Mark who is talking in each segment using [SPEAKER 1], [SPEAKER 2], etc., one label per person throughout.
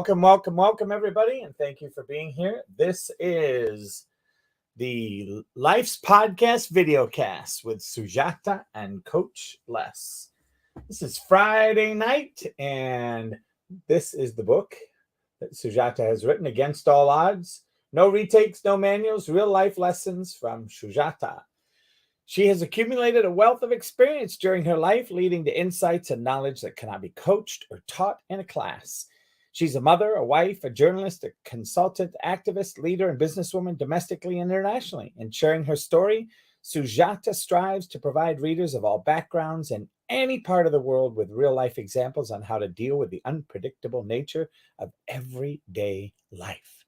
[SPEAKER 1] Welcome, everybody, and thank you for being here. This is the Life's Podcast VIDEOCAST with Sujata and Coach Les. This is Friday night, and this is the book that Sujata has written, Against All Odds. No retakes, no manuals, real-life lessons from Sujata. She has accumulated a wealth of experience during her life, leading to insights and knowledge that cannot be coached or taught in a class. She's a mother, a wife, a journalist, a consultant, activist, leader, and businesswoman domestically and internationally. In sharing her story, Sujata strives to provide readers of all backgrounds and any part of the world with real-life examples on how to deal with the unpredictable nature of everyday life.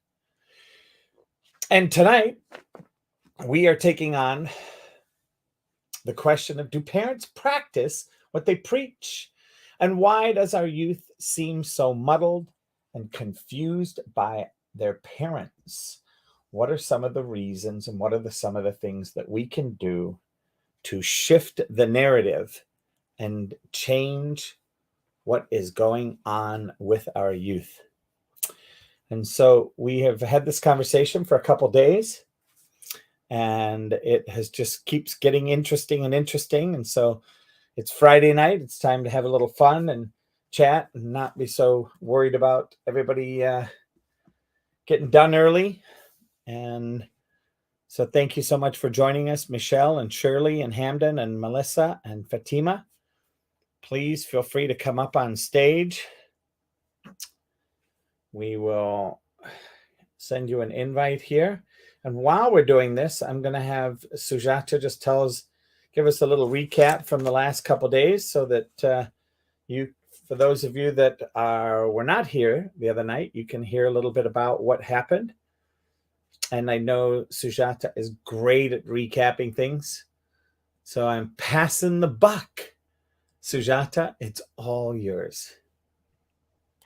[SPEAKER 1] And tonight, we are taking on the question of, do parents practice what they preach? And why does our youth seem so muddled and confused by their parents? What are some of the reasons, and what are some of the things that we can do to shift the narrative and change what is going on with our youth? And so we have had this conversation for a couple days, and it has just keeps getting interesting. And so it's Friday night. It's time to have a little fun and chat and not be so worried about everybody getting done early. And so thank you so much for joining us, Michelle and Shirley and Hamden and Melissa and Fatima. Please feel free to come up on stage. We will send you an invite here. And while we're doing this, I'm going to have Sujata just give us a little recap from the last couple days, so that for those of you that were not here the other night, you can hear a little bit about what happened. And I know Sujata is great at recapping things, so I'm passing the buck. Sujata, it's all yours.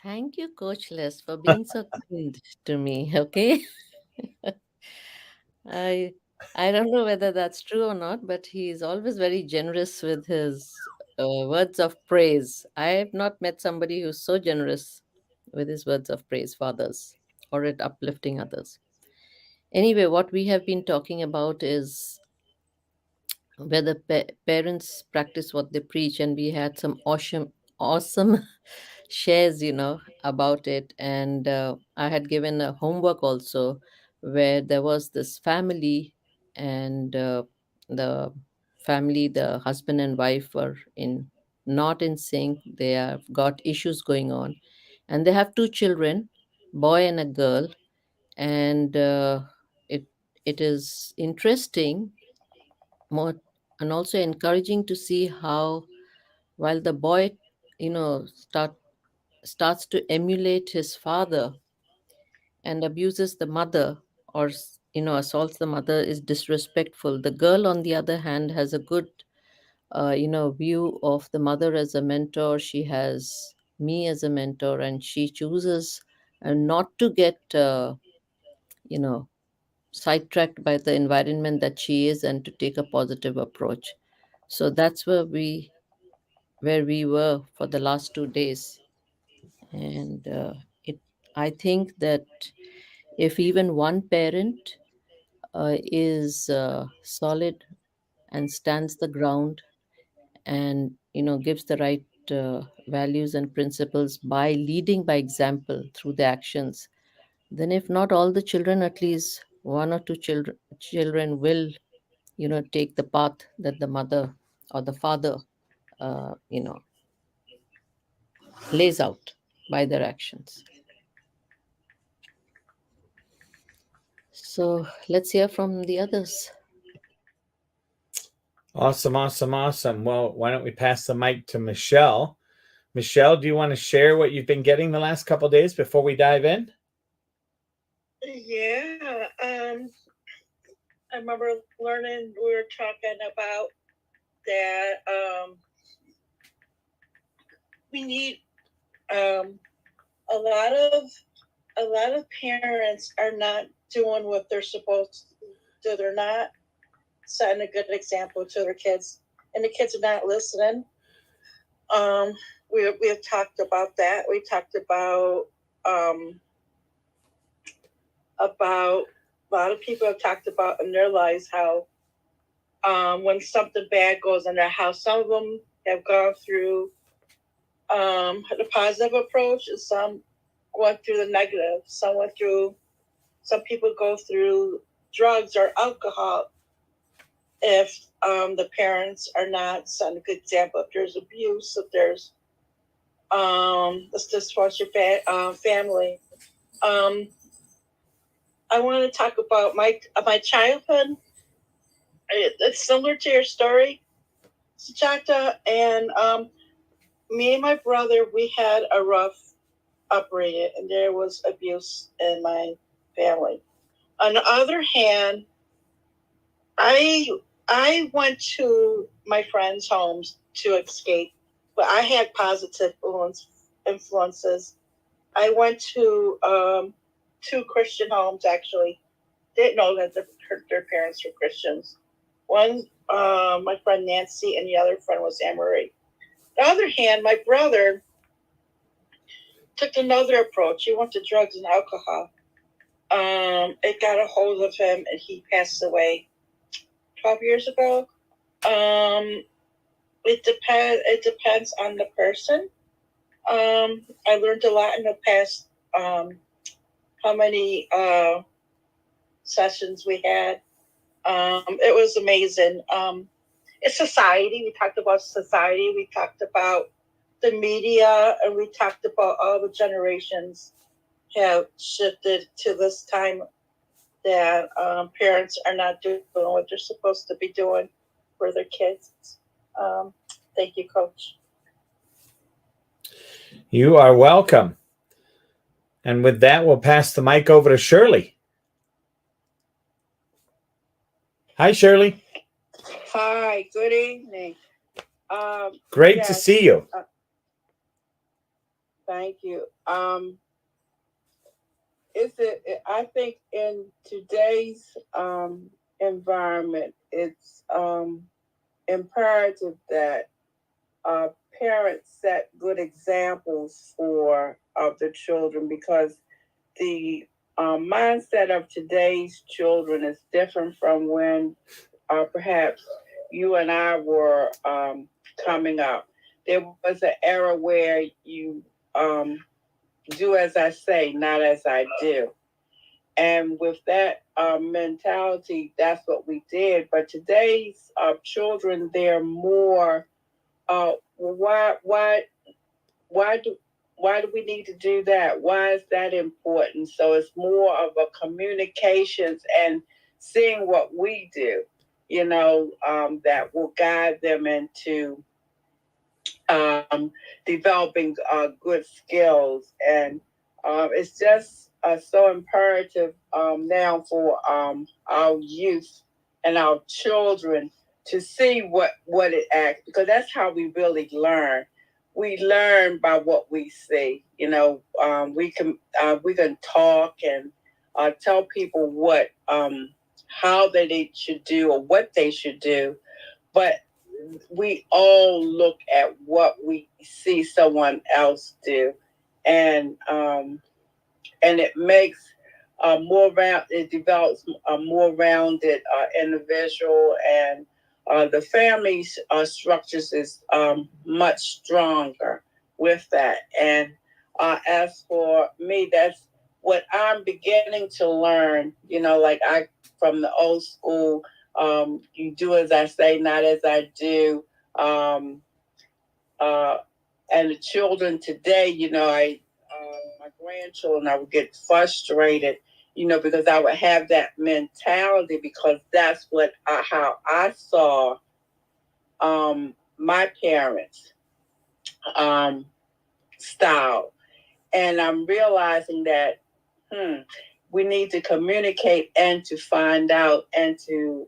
[SPEAKER 2] Thank you, Coach Les, for being so kind to me. Okay. I I don't know whether that's true or not, but he's always very generous with his words of praise. I have not met somebody who's so generous with his words of praise for others or at uplifting others. Anyway, what we have been talking about is whether parents practice what they preach, and we had some awesome shares, about it. And I had given a homework also, where there was this family, and the the husband and wife were in not in sync. They have got issues going on, and they have two children, boy and a girl. And it it is interesting, more, and also encouraging to see how, while the boy, starts to emulate his father and abuses the mother, or assaults the mother, is disrespectful. The girl, on the other hand, has a good view of the mother as a mentor. She has me as a mentor, and she chooses not to get you know sidetracked by the environment that she is, and to take a positive approach. So that's where we were for the last 2 days. And it I think that if even one parent is solid and stands the ground, and gives the right values and principles by leading by example through the actions, then if not all the children, at least one or two children will take the path that the mother or the father uh, you know lays out by their actions. So let's hear from the others.
[SPEAKER 1] Awesome. Well, why don't we pass the mic to Michelle? Michelle, do you want to share what you've been getting the last couple of days before we dive in?
[SPEAKER 3] Yeah. I remember learning, we were talking about that we need a lot of parents are not doing what they're supposed to do. They're not setting a good example to their kids, and the kids are not listening. We have talked about that. We talked about a lot of people have talked about in their lives how when something bad goes in their house, some of them have gone through the positive approach, and some went through the negative. Some people go through drugs or alcohol if the parents are not setting a good example. If there's abuse, if there's this dysfunctional family. I want to talk about my childhood. It's similar to your story, Sujata, and me and my brother, we had a rough upbringing, and there was abuse in my family. On the other hand, I went to my friends' homes to escape, but I had positive influences. I went to two Christian homes, actually. Didn't know that their parents were Christians. One, my friend Nancy, and the other friend was Anne Marie. On the other hand, my brother took another approach. He went to drugs and alcohol. It got a hold of him, and he passed away 12 years ago. It depends on the person. I learned a lot in the past. How many sessions we had. It was amazing. It's society. We talked about society. We talked about the media, and we talked about all the generations have shifted to this time that parents are not doing what they're supposed to be doing for their kids. Thank you, Coach.
[SPEAKER 1] You are welcome. And with that, we'll pass the mic over to Shirley. Hi, Shirley.
[SPEAKER 4] Hi, good evening.
[SPEAKER 1] Great to see you.
[SPEAKER 4] Thank you. I think in today's environment, it's imperative that parents set good examples for the children, because the mindset of today's children is different from when perhaps you and I were coming up. There was an era where you do as I say, not as I do. And with that mentality, that's what we did. But today's children, they're more, why do we need to do that? Why is that important? So it's more of a communications and seeing what we do, that will guide them into developing good skills. And it's just so imperative now for our youth and our children to see what it acts, because that's how we really learn. We learn by what we see. We can talk and tell people what how they should do or what they should do, but we all look at what we see someone else do, and it makes it develops a more rounded individual, and the family structures is much stronger with that. And as for me, that's what I'm beginning to learn. Like from the old school, you do as I say, not as I do. And the children today, my grandchildren, I would get frustrated, because I would have that mentality, because that's how I saw my parents style. And I'm realizing that we need to communicate and to find out and to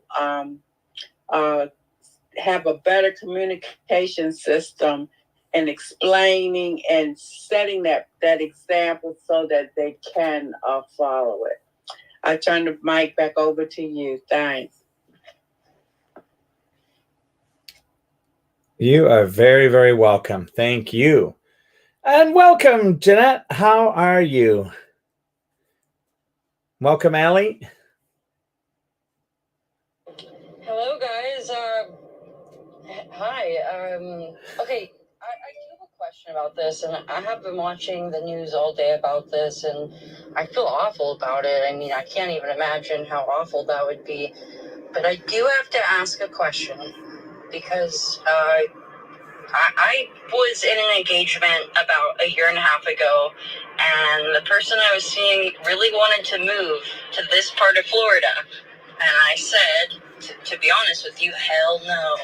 [SPEAKER 4] have a better communication system and explaining and setting that example so that they can follow it. I turn the mic back over to you. Thanks.
[SPEAKER 1] You are very, very welcome. Thank you. And welcome, Jeanette. How are you? Welcome, Allie.
[SPEAKER 5] Hello, guys. Hi. Okay, I do have a question about this, and I have been watching the news all day about this, and I feel awful about it. I mean, I can't even imagine how awful that would be. But I do have to ask a question, because I was in an engagement about a year and a half ago, and the person I was seeing really wanted to move to this part of Florida. And I said, to be honest with you, hell no.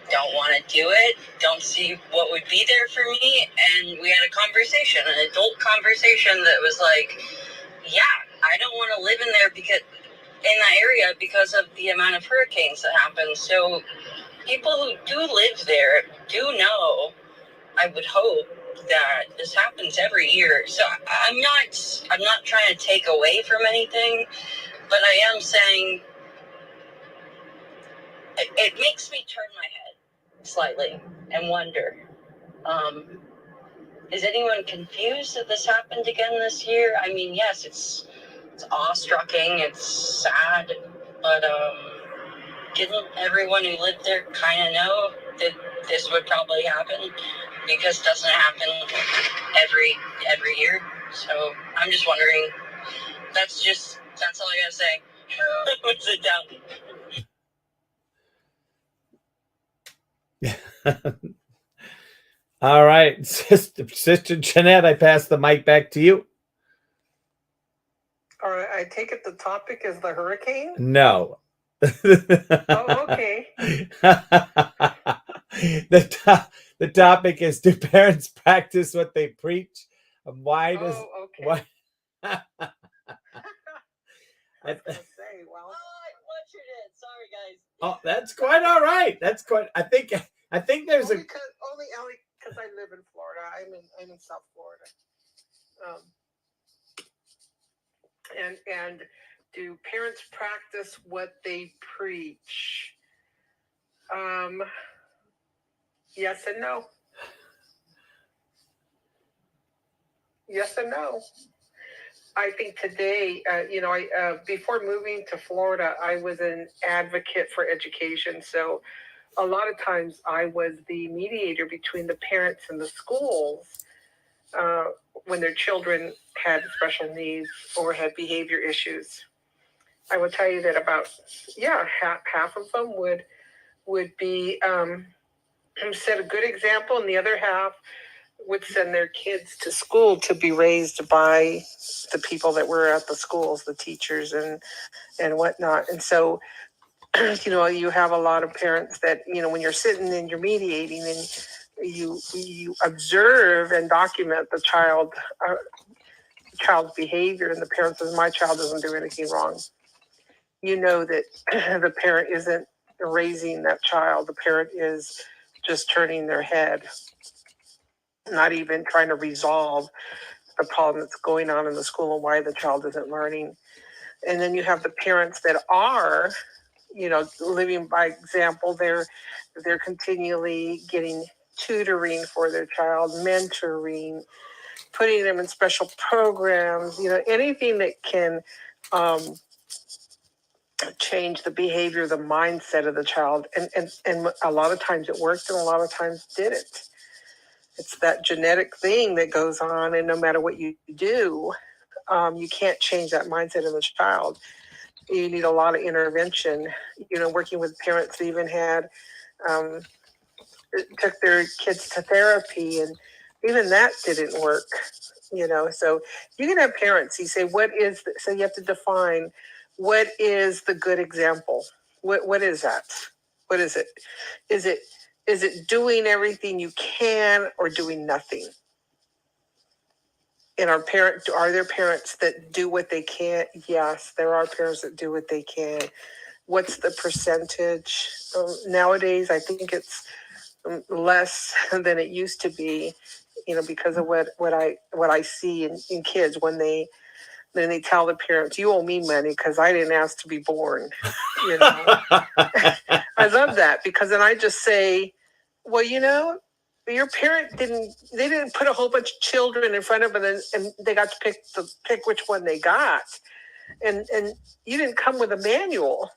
[SPEAKER 5] Don't want to do it. Don't see what would be there for me. And we had a conversation, an adult conversation that was like, yeah, I don't want to live in there in that area because of the amount of hurricanes that happen. So people who do live there do know, I would hope, that this happens every year. So I'm not trying to take away from anything, but I am saying it makes me turn my head slightly and wonder, is anyone confused that this happened again this year? I mean, yes, it's awe-striking, it's sad, but didn't everyone who lived there kind of know that this would probably happen? Because it doesn't happen every year. So I'm just wondering. That's all I gotta say. Sit down.
[SPEAKER 1] All right, Sister Jeanette, I pass the mic back to you.
[SPEAKER 6] All right, I take it the topic is the hurricane?
[SPEAKER 1] No.
[SPEAKER 6] Oh, okay.
[SPEAKER 1] The topic is, do parents practice what they preach? And why does
[SPEAKER 6] okay.
[SPEAKER 1] why?
[SPEAKER 6] I was gonna say, well,
[SPEAKER 5] I butchered it. Sorry, guys.
[SPEAKER 1] Oh, that's quite all right. That's quite. I think there's
[SPEAKER 6] only because I live in Florida. I'm in South Florida. And do parents practice what they preach? Yes and no. Yes and no. I think today, before moving to Florida, I was an advocate for education. So a lot of times I was the mediator between the parents and the schools when their children had special needs or had behavior issues. I will tell you that about, half of them would be set a good example, and the other half would send their kids to school to be raised by the people that were at the schools, the teachers and whatnot. And so, you have a lot of parents that, when you're sitting and you're mediating and you observe and document the child's behavior, and the parent says, my child doesn't do anything wrong. You know that the parent isn't raising that child. The parent is just turning their head, not even trying to resolve the problem that's going on in the school and why the child isn't learning. And then you have the parents that are, living by example. They're continually getting tutoring for their child, mentoring, putting them in special programs, anything that can change the behavior, the mindset of the child. And a lot of times it worked and a lot of times didn't. It's that genetic thing that goes on, and no matter what you do, you can't change that mindset of the child. You need a lot of intervention. Working with parents even had took their kids to therapy, and even that didn't work. So you can have parents. You say, so you have to define what is the good example. What is that? What is it? Is it doing everything you can or doing nothing? And are there parents that do what they can? Yes, there are parents that do what they can. What's the percentage? Nowadays, I think it's less than it used to be, because of what I see in kids when they tell the parents, "You owe me money because I didn't ask to be born." I love that, because then I just say, well, your parent didn't put a whole bunch of children in front of them and they got to pick which one they got. And you didn't come with a manual.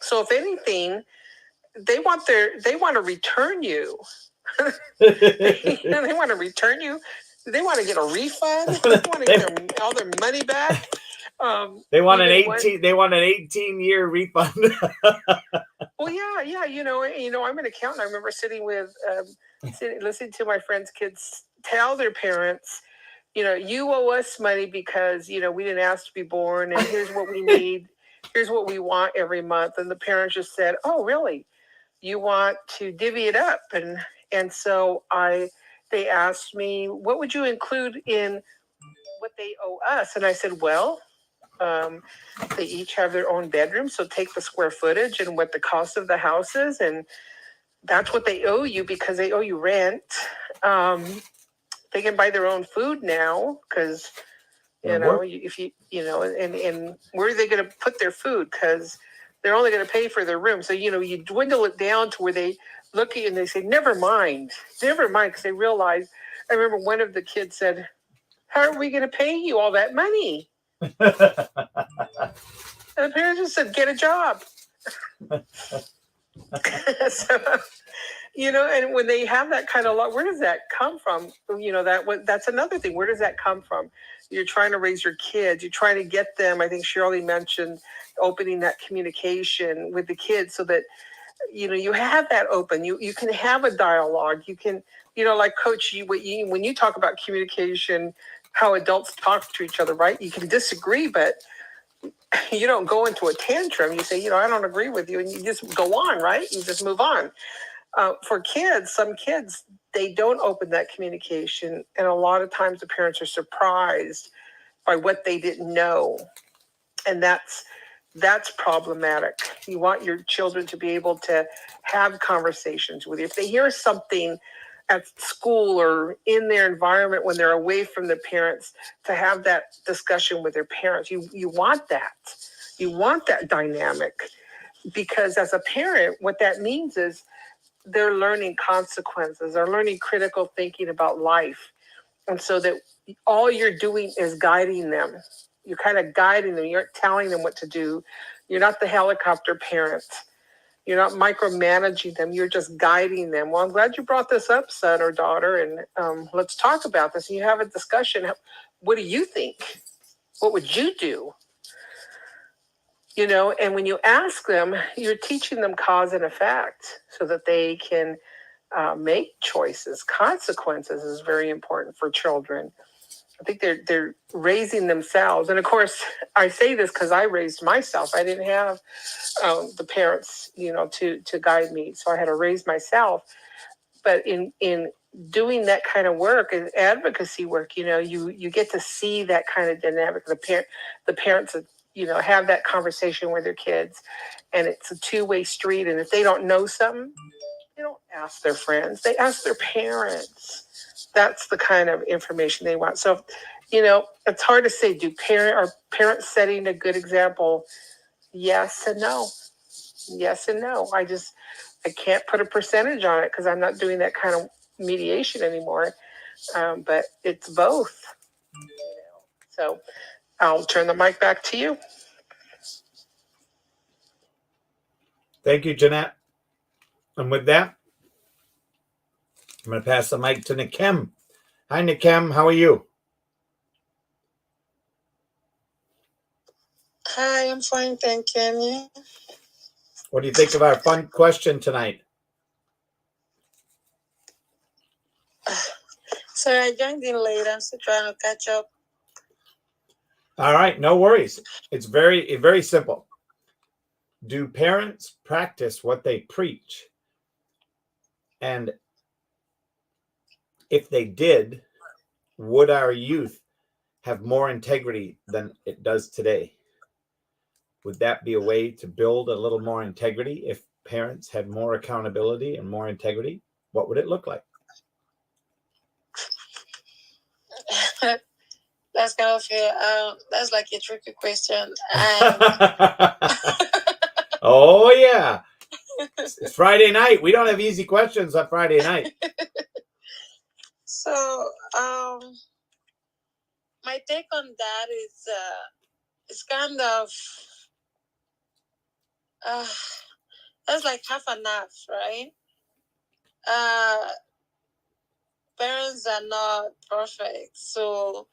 [SPEAKER 6] So if anything, they want to return you. They want to return you. They want to get a refund. They want to get all their money back.
[SPEAKER 1] They want an 18-year refund.
[SPEAKER 6] Well, yeah. I'm an accountant. I remember sitting listening to my friends' kids tell their parents, you owe us money because, we didn't ask to be born, and here's what we need. Here's what we want every month. And the parents just said, oh, really? You want to divvy it up? And so they asked me, what would you include in what they owe us? And I said, well, they each have their own bedroom. So take the square footage and what the cost of the house is. And that's what they owe you, because they owe you rent. They can buy their own food now because, if and where are they going to put their food? Because they're only going to pay for their room. So, you dwindle it down to where they look at you and they say, never mind, because they realize. I remember one of the kids said, how are we going to pay you all that money? And the parents just said, get a job. So, and when they have that kind of law, where does that come from? That's another thing. Where does that come from? You're trying to raise your kids. You're trying to get them. I think Shirley mentioned opening that communication with the kids so that, you have that open. You can have a dialogue. You can, like Coach, when you talk about communication, how adults talk to each other, right? You can disagree, but you don't go into a tantrum. You say, I don't agree with you, and you just go on, right? You just move on. For kids, some kids, they don't open that communication. And a lot of times the parents are surprised by what they didn't know. And that's problematic. You want your children to be able to have conversations with you. If they hear something at school or in their environment when they're away from the parents, to have that discussion with their parents. You want that. You want that dynamic, because as a parent, what that means is they're learning consequences. They're learning critical thinking about life. And so that all you're doing is guiding them. You're kind of guiding them. You're telling them what to do. You're not the helicopter parent. You're not micromanaging them. You're just guiding them. Well, I'm glad you brought this up, son or daughter, and let's talk about this. And you have a discussion. What do you think? What would you do? And when you ask them, you're teaching them cause and effect so that they can make choices. Consequences is very important for children. I think they're raising themselves. And of course, I say this because I raised myself. I didn't have the parents, to guide me. So I had to raise myself. But in doing that kind of work, and advocacy work, you get to see that kind of dynamic. The parents, have that conversation with their kids, and it's a two-way street. And if they don't know something, they don't ask their friends. They ask their parents. That's the kind of information they want. So, it's hard to say, are parents setting a good example? Yes and no. Yes and no. I can't put a percentage on it because I'm not doing that kind of mediation anymore. But it's both. So I'll turn the mic back to you.
[SPEAKER 1] Thank you, Jeanette. And with that, I'm going to pass the mic to Nakem. Hi, Nakem. How are you?
[SPEAKER 3] Hi, I'm fine, thank you.
[SPEAKER 1] What do you think of our fun question tonight?
[SPEAKER 3] Sorry, I joined in late. I'm still trying to catch up.
[SPEAKER 1] All right, no worries. It's very simple. Do parents practice what they preach? And if they did, would our youth have more integrity than it does today? Would that be a way to build a little more integrity if parents had more accountability and more integrity? What would it look like?
[SPEAKER 3] That's kind of that's like a tricky question.
[SPEAKER 1] Oh yeah, it's Friday night. We don't have easy questions on Friday night.
[SPEAKER 3] So, my take on that is, it's kind of, that's like half and half, right? Parents are not perfect, so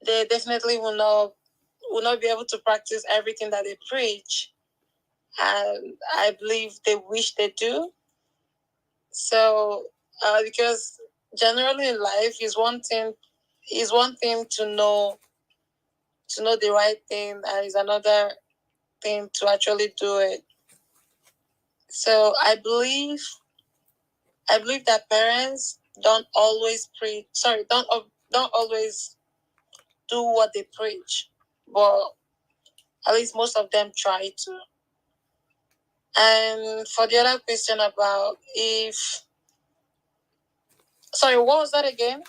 [SPEAKER 3] they definitely will not be able to practice everything that they preach, and I believe they wish they do. So, because generally in life is one thing to know the right thing, and is another thing to actually do it. So I believe that parents don't always don't always do what they preach, but at least most of them try to. And for the other question about what was that again?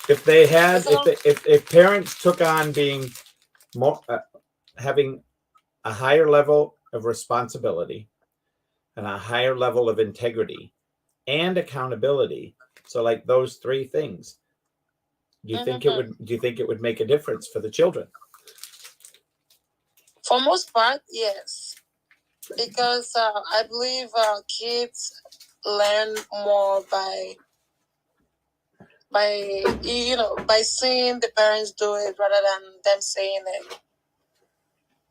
[SPEAKER 1] If they had, if parents took on being more, having a higher level of responsibility and a higher level of integrity and accountability, so like those three things, do you think it would make a difference for the children?
[SPEAKER 3] For most part, yes, because I believe kids learn more by seeing the parents do it rather than them saying it.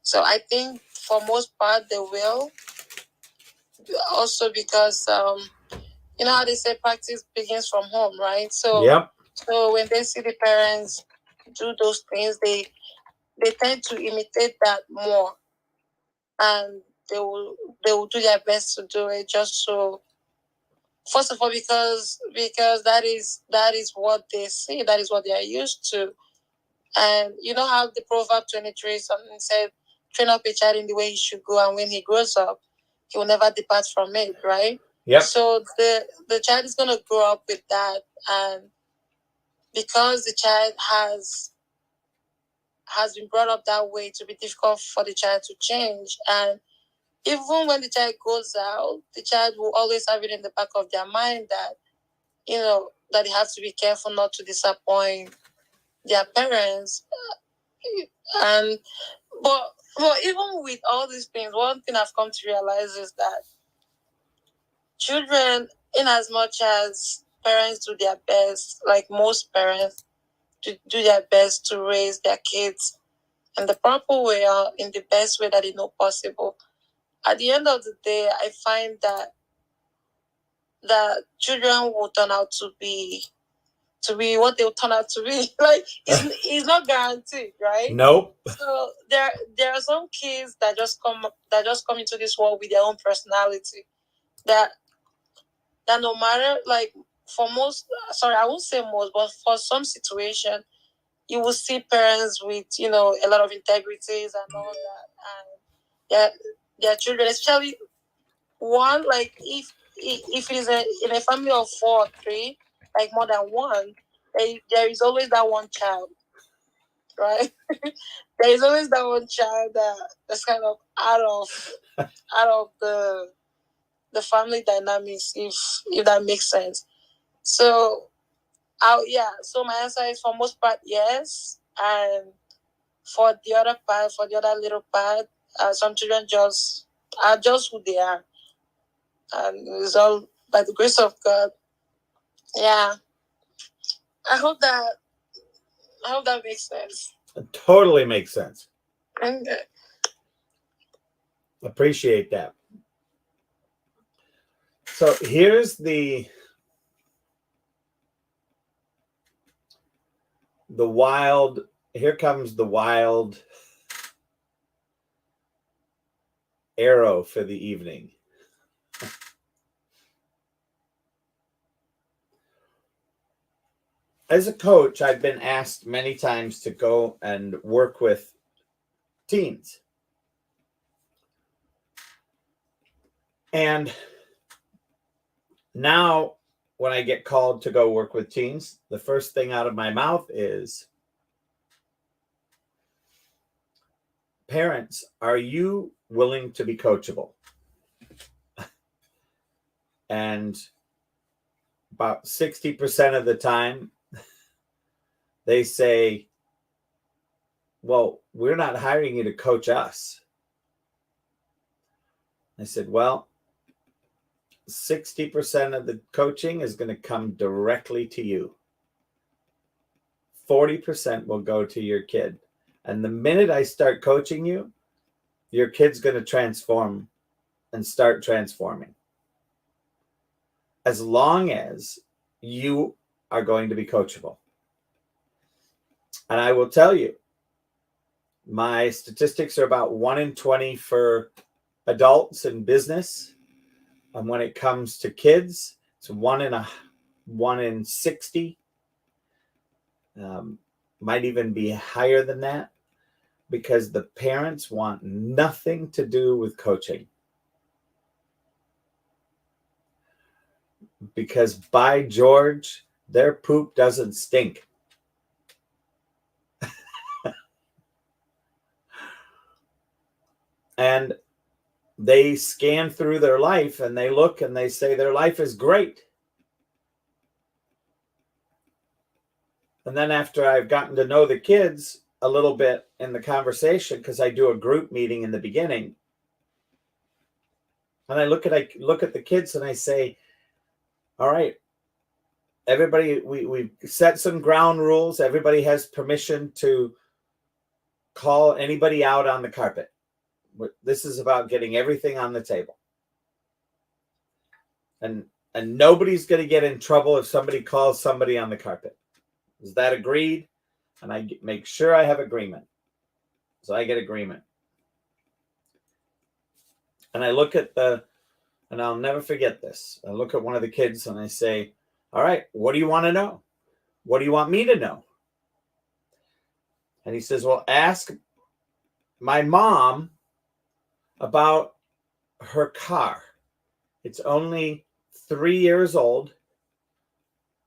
[SPEAKER 3] So I think for most part they will. Also because you know how they say practice begins from home, right? So
[SPEAKER 1] yep.
[SPEAKER 3] So when they see the parents do those things, they tend to imitate that more, and they will do their best to do it. Just so, first of all, because that is what they see, that is what they are used to, and you know how the Proverb 23 something said, "Train up a child in the way he should go, and when he grows up, he will never depart from it." Right?
[SPEAKER 1] Yep.
[SPEAKER 3] So the child is gonna grow up with that, and because the child has been brought up that way, to be difficult for the child to change. And even when the child goes out, the child will always have it in the back of their mind that, that they have to be careful not to disappoint their parents. And but even with all these things, one thing I've come to realize is that children, in as much as parents do their best, like most parents do their best to raise their kids in the proper way or in the best way that they know possible, at the end of the day, I find that children will turn out to be what they'll turn out to be. Like it's not guaranteed, right?
[SPEAKER 1] Nope.
[SPEAKER 3] So there are some kids that just come into this world with their own personality. That no matter, like, for most, sorry, I won't say most, but for some situation, you will see parents with, a lot of integrities and all that, and their children, especially one, like if it is in a family of 4 or 3, like more than one, there is always that one child, right? There is always that one child that's kind of out of the family dynamics, if that makes sense. So so my answer is, for most part, yes. And for the other part, for the other little part, some children are just who they are, and it's all by the grace of God. Yeah, I hope that makes sense.
[SPEAKER 1] It totally makes sense.
[SPEAKER 3] Okay.
[SPEAKER 1] Appreciate that. So here's the here comes the wild arrow for the evening. As a coach, I've been asked many times to go and work with teens. And now when I get called to go work with teens, the first thing out of my mouth is, parents, are you willing to be coachable? And about 60% of the time, they say, well, we're not hiring you to coach us. I said, well, 60% of the coaching is going to come directly to you. 40% will go to your kid. And the minute I start coaching you, your kid's going to transform and start transforming. As long as you are going to be coachable. And I will tell you, my statistics are about 1 in 20 for adults in business. And when it comes to kids, it's 1 in 60. Might even be higher than that, because the parents want nothing to do with coaching. Because by George, their poop doesn't stink. And they scan through their life and they look and they say their life is great. And then after I've gotten to know the kids a little bit in the conversation, because I do a group meeting in the beginning, and I look at the kids and I say, all right, everybody, we set some ground rules. Everybody has permission to call anybody out on the carpet. This is about getting everything on the table. And nobody's going to get in trouble if somebody calls somebody on the carpet. Is that agreed? And I make sure I have agreement. So I get agreement. And I look at and I'll never forget this. I look at one of the kids and I say, all right, what do you want to know? What do you want me to know? And he says, well, ask my mom about her car. It's only 3 years old.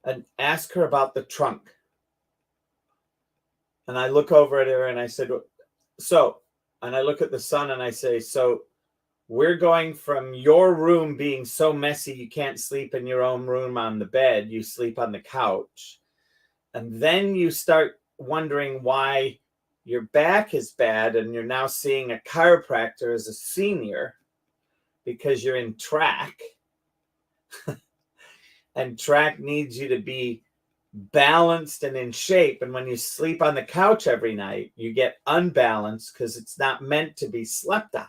[SPEAKER 1] And ask her about the trunk. And I look over at her and I said, and I look at the son and I say, so we're going from your room being so messy you can't sleep in your own room on the bed, you sleep on the couch. And then you start wondering why your back is bad and you're now seeing a chiropractor as a senior because you're in track. And track needs you to be balanced and in shape. And when you sleep on the couch every night, you get unbalanced because it's not meant to be slept on.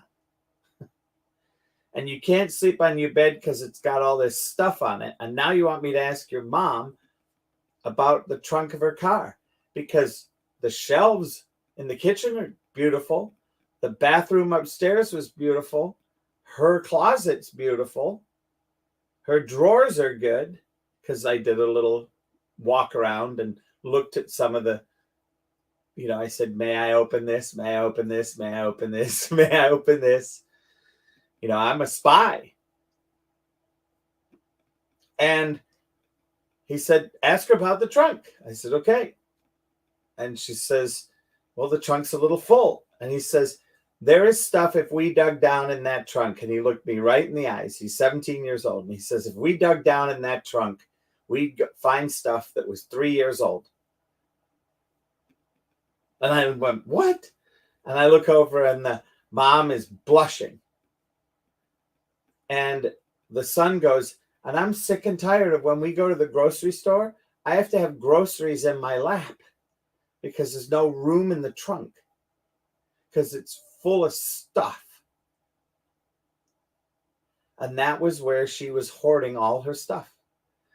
[SPEAKER 1] And you can't sleep on your bed because it's got all this stuff on it. And now you want me to ask your mom about the trunk of her car, because the shelves in the kitchen are beautiful. The bathroom upstairs was beautiful. Her closet's beautiful. Her drawers are good, because I did a little walk around and looked at some of the, I said, may I open this? May I open this? May I open this? May I open this? I'm a spy. And he said, ask her about the trunk. I said, okay. And she says, well, the trunk's a little full. And he says, there is stuff if we dug down in that trunk. And he looked me right in the eyes. He's 17 years old. And he says, if we dug down in that trunk, we'd find stuff that was 3 years old. And I went, what? And I look over and the mom is blushing. And the son goes, and I'm sick and tired of when we go to the grocery store, I have to have groceries in my lap because there's no room in the trunk because it's full of stuff. And that was where she was hoarding all her stuff.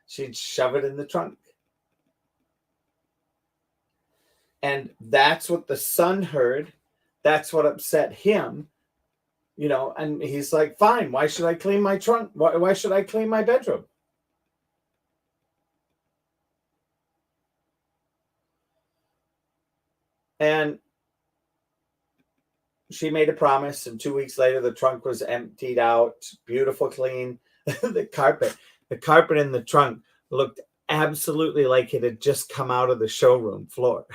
[SPEAKER 1] She'd shove it in the trunk. And that's what the son heard. That's what upset him, you know, and he's like, fine, why should I clean my trunk? Why should I clean my bedroom? And she made a promise, and 2 weeks later, the trunk was emptied out, beautiful, clean. The carpet in the trunk looked absolutely like it had just come out of the showroom floor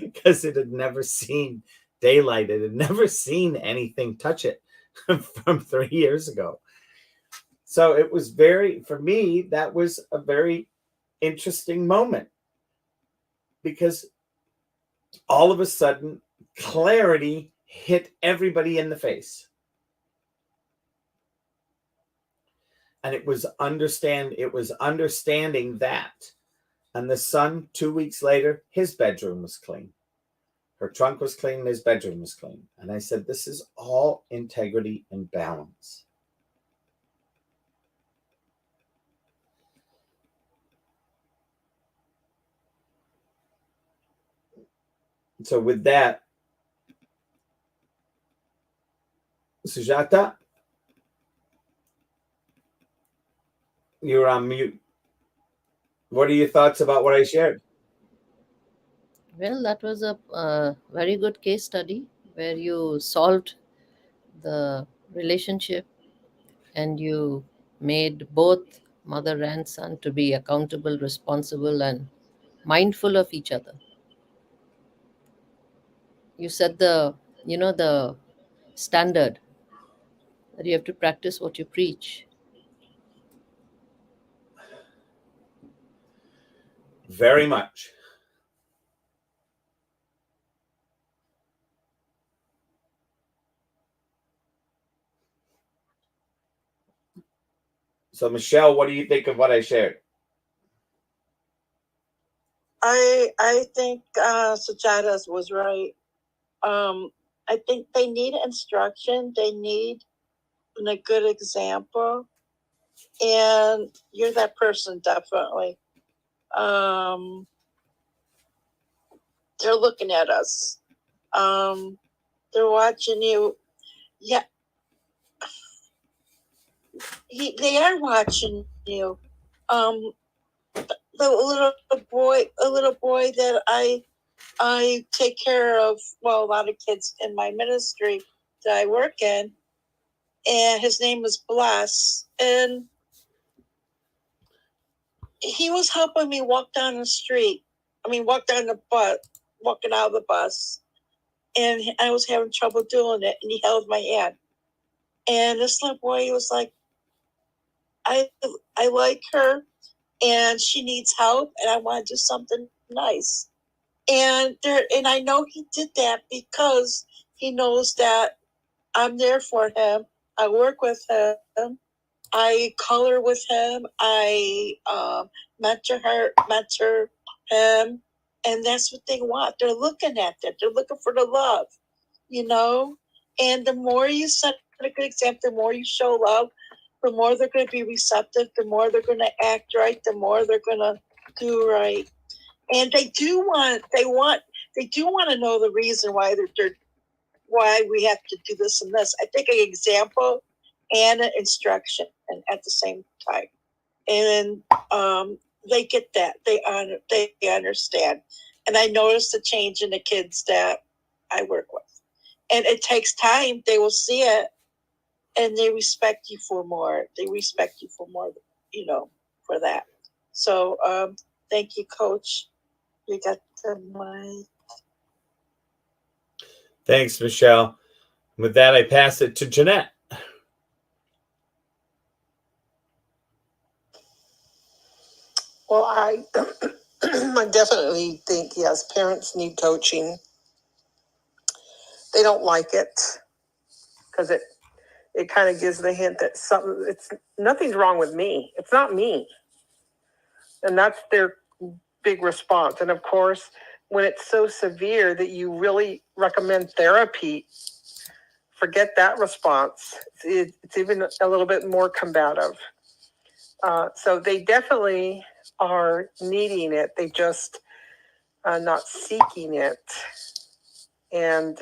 [SPEAKER 1] because it had never seen daylight. It had never seen anything touch it from 3 years ago. So it was for me, that was a very interesting moment, because all of a sudden clarity hit everybody in the face. And it was understanding that. And the son, 2 weeks later, his bedroom was clean. Her trunk was clean, his bedroom was clean. And I said, this is all integrity and balance. So with that, Sujata, you're on mute. What are your thoughts about what I shared?
[SPEAKER 2] Well, that was a very good case study where you solved the relationship and you made both mother and son to be accountable, responsible, and mindful of each other. You set the standard that you have to practice what you preach.
[SPEAKER 1] Very much. So, Michelle, what do you think of what I shared?
[SPEAKER 3] I think Sujata was right. I think they need instruction. They need a good example, and you're that person, definitely. They're looking at us. They're watching you. Yeah, they are watching you. The little boy that I take care of, well, a lot of kids in my ministry that I work in, and his name is Bless, and he was helping me walk down the street. Walk down the bus, walking out of the bus, and I was having trouble doing it, and he held my hand. And this little boy was like, I like her, and she needs help, and I want to do something nice. And I know he did that because he knows that I'm there for him. I work with him. I color with him. I mentor him, and that's what they want. They're looking at that. They're looking for the love, you know. And the more you set a good example, the more you show love, the more they're going to be receptive. The more they're going to act right. The more they're going to do right. And they do want to know the reason why why we have to do this and this. I think an example and an instruction at the same time, and they get that. They understand, and I notice the change in the kids that I work with, and it takes time. They will see it, and they respect you for more. They respect you for more, for that. So thank you, Coach. You got the mic.
[SPEAKER 1] Thanks, Michelle. With that, I pass it to Jeanette.
[SPEAKER 6] Well, I definitely think, yes, parents need coaching. They don't like it because it kind of gives the hint that nothing's wrong with me. It's not me. And that's their big response. And of course, when it's so severe that you really recommend therapy, forget that response. It's even a little bit more combative. So they definitely are needing it. They just not seeking it. And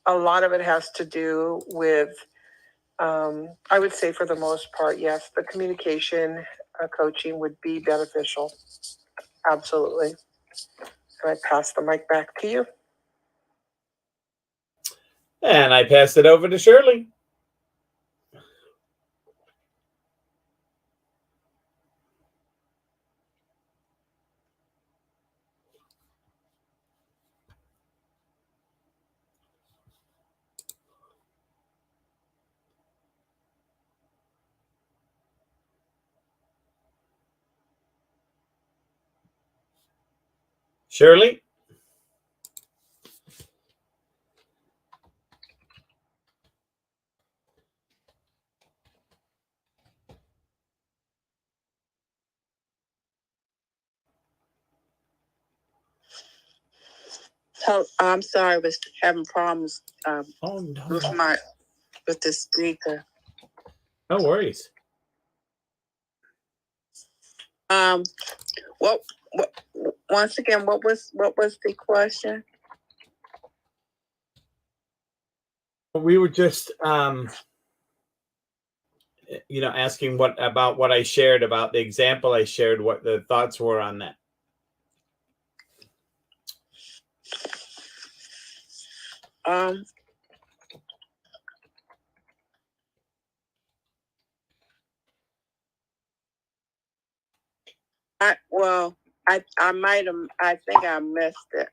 [SPEAKER 6] a lot of it has to do with, I would say for the most part, yes, the communication coaching would be beneficial. Absolutely. And I pass the mic back to you.
[SPEAKER 1] And I pass it over to Shirley. Shirley?
[SPEAKER 4] Oh, I'm sorry, I was having problems
[SPEAKER 1] Oh, no.
[SPEAKER 4] with the speaker.
[SPEAKER 1] No worries.
[SPEAKER 4] What once again, what was the question?
[SPEAKER 1] We were just asking what I shared about the example I shared, what the thoughts were on that.
[SPEAKER 4] I might have, I think I missed it.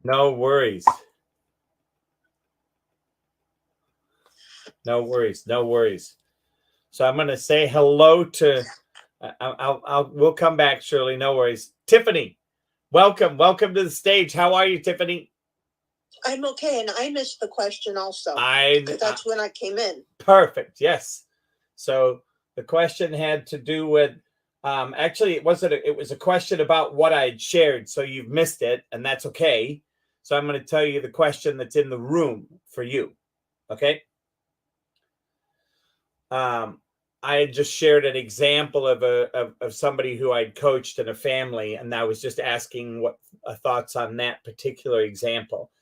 [SPEAKER 1] No worries. No worries. No worries. So I'm going to say hello to, we'll come back, Shirley. No worries. Tiffany, welcome. Welcome to the stage. How are you, Tiffany?
[SPEAKER 3] I'm okay, and I missed the question also. That's when I came in.
[SPEAKER 1] Perfect. Yes. So the question had to do with, actually, it was a question about what I had shared. So you've missed it, and that's okay. So I'm going to tell you the question that's in the room for you. Okay. I had just shared an example of somebody who I'd coached in a family, and I was just asking what thoughts on that particular example.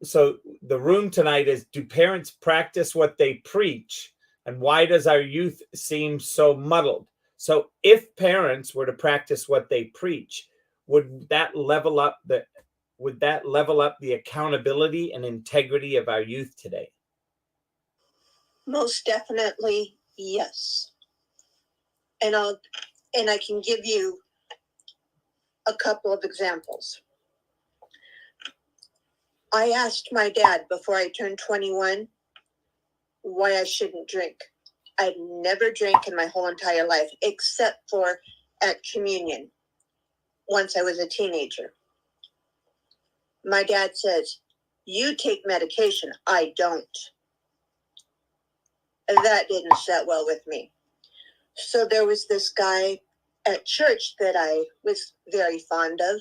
[SPEAKER 1] So the room tonight is, do parents practice what they preach, and why does our youth seem so muddled? So if parents were to practice what they preach, would that level up the accountability and integrity of our youth today?
[SPEAKER 3] Most definitely, yes. And I can give you a couple of examples. I asked my dad before I turned 21 why I shouldn't drink. I'd never drank in my whole entire life, except for at communion, once I was a teenager. My dad says, "You take medication, I don't." That didn't set well with me. So there was this guy at church that I was very fond of,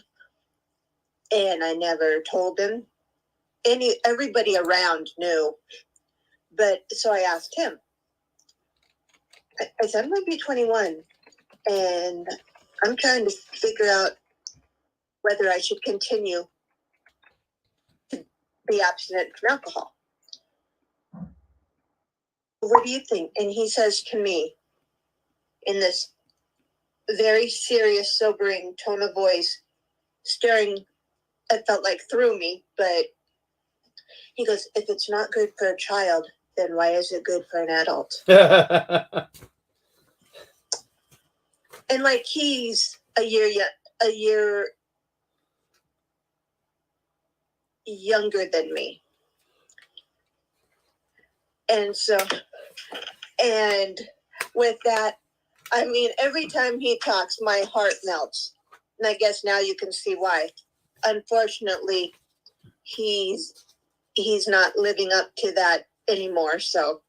[SPEAKER 3] and I never told him. Everybody around knew, but so I asked him. I said, "I'm going to be 21, and I'm trying to figure out whether I should continue to be abstinent from alcohol. What do you think?" And he says to me, in this very serious, sobering tone of voice, staring, it felt like through me, but he goes, "If it's not good for a child, then why is it good for an adult?" And like he's a year younger than me. And so, and with that, I mean, every time he talks, my heart melts. And I guess now you can see why. Unfortunately, he's not living up to that anymore. So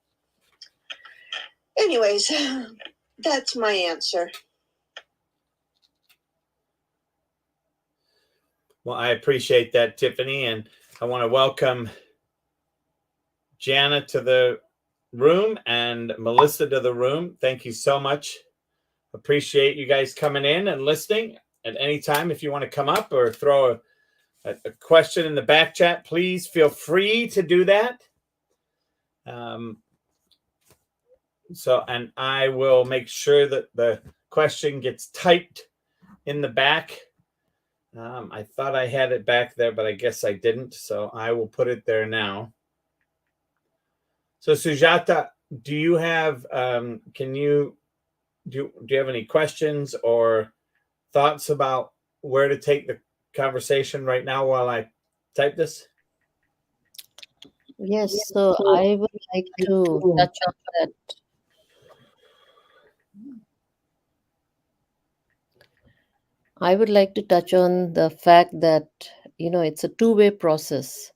[SPEAKER 3] anyways, that's my answer.
[SPEAKER 1] Well, I appreciate that, Tiffany, and I want to welcome Jana to the room and Melissa to the room. Thank you so much. Appreciate you guys coming in and listening. at any time, if you want to come up or throw a question in the back chat, please feel free to do that. And I will make sure that the question gets typed in the back. I thought I had it back there, but I guess I didn't. So I will put it there now. So Sujata, do you have, do you have any questions or thoughts about where to take the conversation right now while I type this?
[SPEAKER 2] Yes, so I would like to touch on that. I would like to touch on the fact that, it's a two-way process.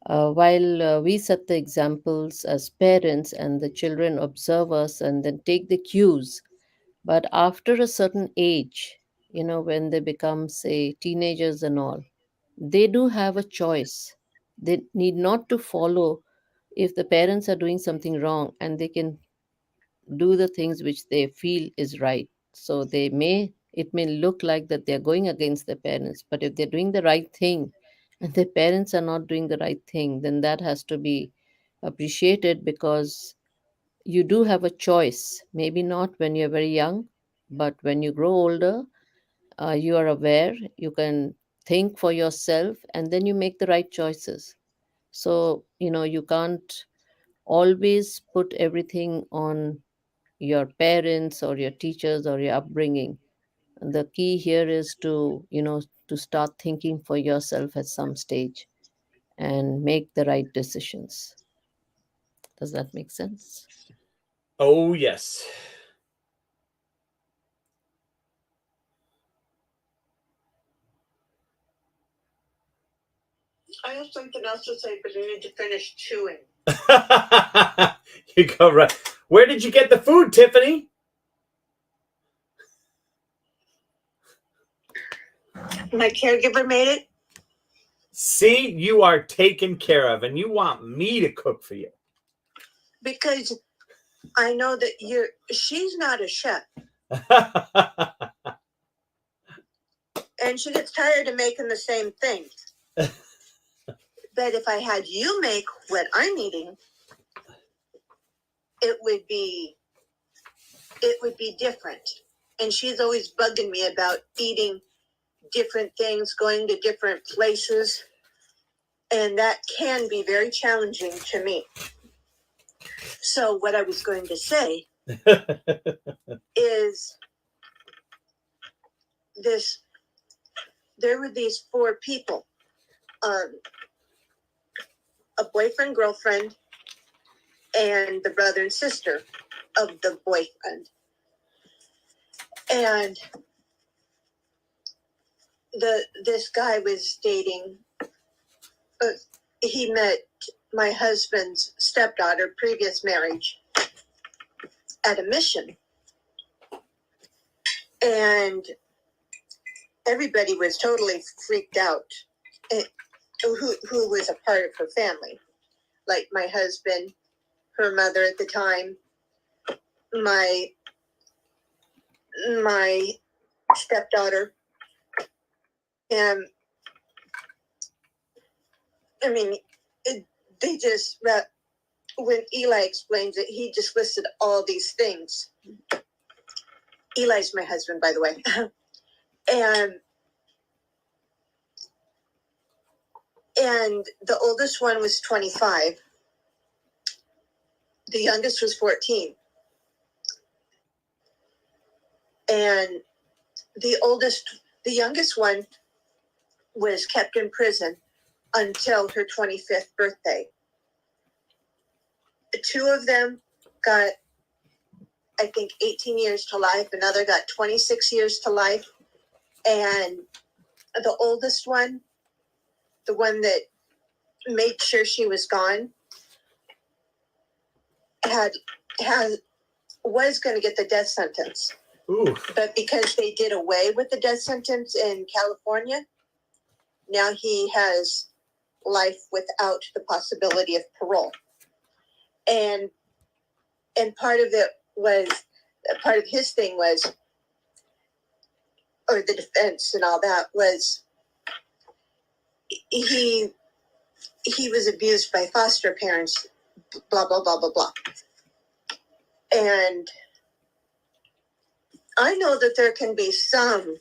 [SPEAKER 2] While we set the examples as parents and the children observe us and then take the cues, but after a certain age, when they become, say, teenagers and all, they do have a choice. They need not to follow if the parents are doing something wrong, and they can do the things which they feel is right. So it may look like that they're going against their parents, but if they're doing the right thing and their parents are not doing the right thing, then that has to be appreciated, because you do have a choice. Maybe not when you're very young, but when you grow older, you are aware, you can think for yourself, and then you make the right choices. So, you can't always put everything on your parents or your teachers or your upbringing. The key here is to start thinking for yourself at some stage and make the right decisions. Does that make sense?
[SPEAKER 1] Oh, yes.
[SPEAKER 3] I have something else to say, but I need to finish chewing.
[SPEAKER 1] You go right. Where did you get the food, Tiffany?
[SPEAKER 3] My caregiver made it.
[SPEAKER 1] See, you are taken care of, and you want me to cook for you.
[SPEAKER 3] Because I know that she's not a chef. And she gets tired of making the same things. But if I had you make what I'm eating, it would be different. And she's always bugging me about eating different things, going to different places. And that can be very challenging to me. So what I was going to say is there were these 4 people, a boyfriend, girlfriend, and the brother and sister of the boyfriend. And this guy was dating, he met my husband's stepdaughter, previous marriage, at a mission. And everybody was totally freaked out, who was a part of her family. Like my husband, her mother at the time, my stepdaughter. And I mean, they just, when Eli explains it, he just listed all these things. Eli's my husband, by the way. And the oldest one was 25. The youngest was 14. And the youngest one was kept in prison until her 25th birthday. 2 of them got, I think, 18 years to life. Another got 26 years to life. And the oldest one, the one that made sure she was gone, was going to get the death sentence.
[SPEAKER 1] Ooh.
[SPEAKER 3] But because they did away with the death sentence in California, now he has life without the possibility of parole. And part of his thing was or the defense and all that, was he was abused by foster parents, blah, blah, blah, blah, blah. And I know that there can be some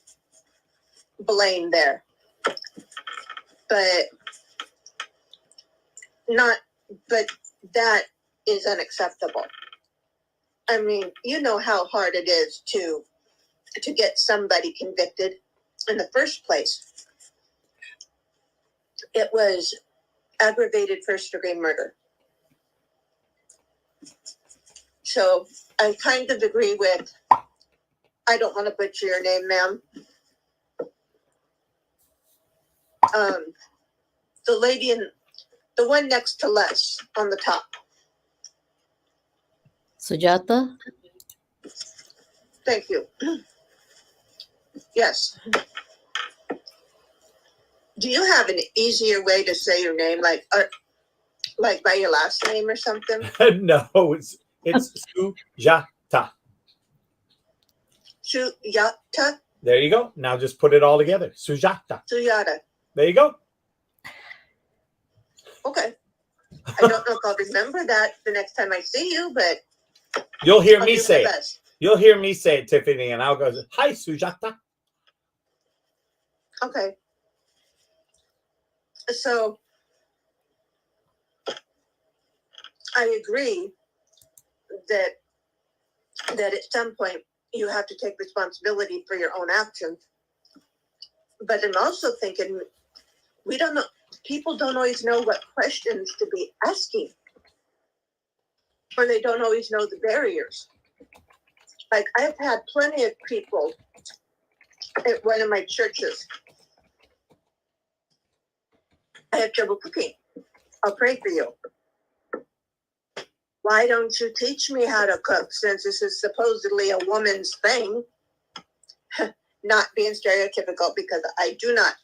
[SPEAKER 3] blame there, but that is unacceptable. I mean, you know how hard it is to get somebody convicted in the first place. It was aggravated first-degree murder. So I kind of agree with, I don't want to butcher your name, ma'am. The lady the one next to Les on the top.
[SPEAKER 2] Sujata?
[SPEAKER 3] Thank you. Yes. Do you have an easier way to say your name, like by your last name or something?
[SPEAKER 1] No, it's Sujata.
[SPEAKER 3] Sujata?
[SPEAKER 1] There you go. Now just put it all together. Sujata.
[SPEAKER 3] Sujata.
[SPEAKER 1] There you go.
[SPEAKER 3] Okay. I don't know if I'll remember that the next time I see you, but
[SPEAKER 1] you'll hear
[SPEAKER 3] I'll
[SPEAKER 1] me
[SPEAKER 3] do
[SPEAKER 1] say
[SPEAKER 3] my
[SPEAKER 1] it.
[SPEAKER 3] best.
[SPEAKER 1] You'll hear me say it, Tiffany, and I'll go, hi, Sujata.
[SPEAKER 3] Okay. So I agree that at some point you have to take responsibility for your own actions. But I'm also thinking, we don't know, people don't always know what questions to be asking, or they don't always know the barriers. Like, I've had plenty of people at one of my churches. I have trouble cooking. I'll pray for you. Why don't you teach me how to cook, since this is supposedly a woman's thing? Not being stereotypical, because I do not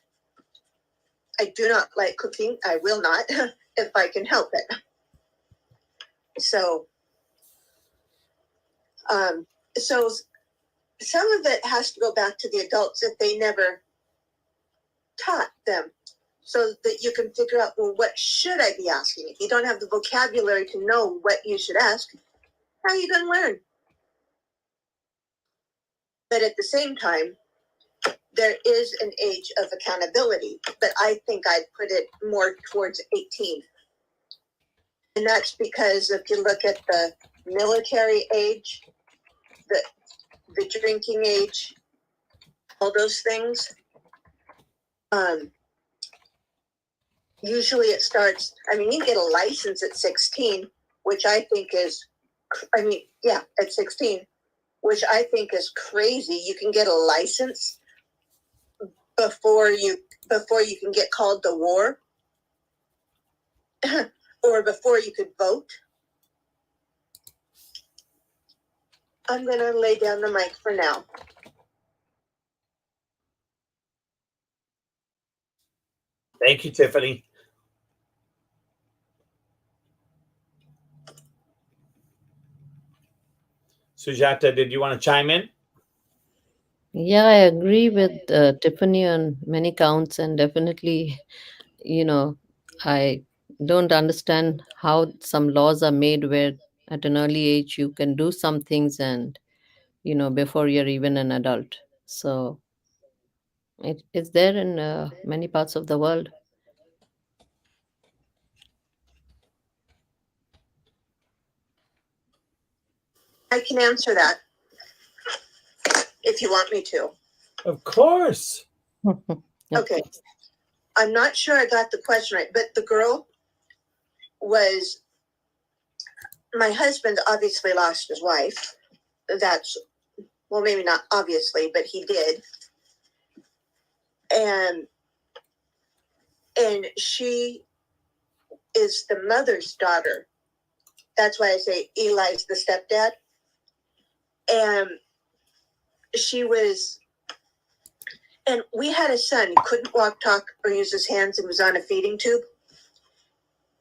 [SPEAKER 3] like cooking. I will not if I can help it. So some of it has to go back to the adults if they never taught them, so that you can figure out, well, what should I be asking? If you don't have the vocabulary to know what you should ask, how are you going to learn? But at the same time, there is an age of accountability, but I think I'd put it more towards 18. And that's because if you look at the military age, the drinking age, all those things, usually it starts, I mean, you get a license at 16, which I think is, at 16, which I think is crazy. You can get a license before you can get called to war, or before you could vote. I'm going to lay down the mic for now.
[SPEAKER 1] Thank you, Tiffany. Sujata, did you want to chime in?
[SPEAKER 2] Yeah, I agree with Tiffany on many counts, and definitely, I don't understand how some laws are made where at an early age you can do some things and, before you're even an adult. So it's there in many parts of the world.
[SPEAKER 3] I can answer that if you want me to.
[SPEAKER 1] Of course.
[SPEAKER 3] Okay. I'm not sure I got the question right, but the girl was, my husband obviously lost his wife. That's, well, maybe not obviously, but he did. And she is the mother's daughter. That's why I say Eli's the stepdad. And and we had a son who couldn't walk, talk, or use his hands and was on a feeding tube.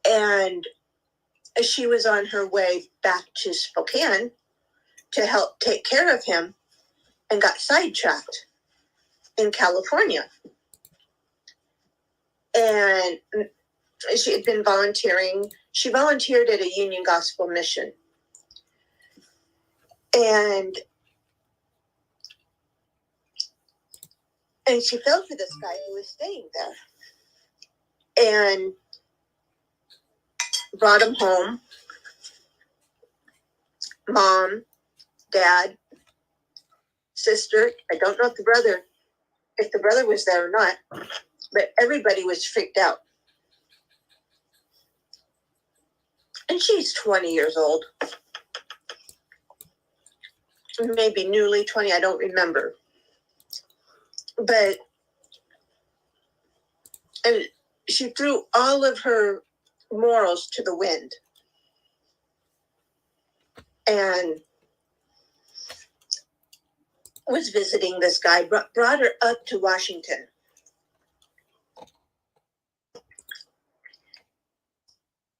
[SPEAKER 3] And she was on her way back to Spokane to help take care of him and got sidetracked. in California. And she had been volunteering. She volunteered at a Union Gospel mission. And she fell for this guy who was staying there. And brought him home. Mom, dad, sister. I don't know if the brother was there or not, but everybody was freaked out. And she's 20 years old. Maybe newly 20, I don't remember. But and she threw all of her morals to the wind. And was visiting this guy, brought her up to Washington.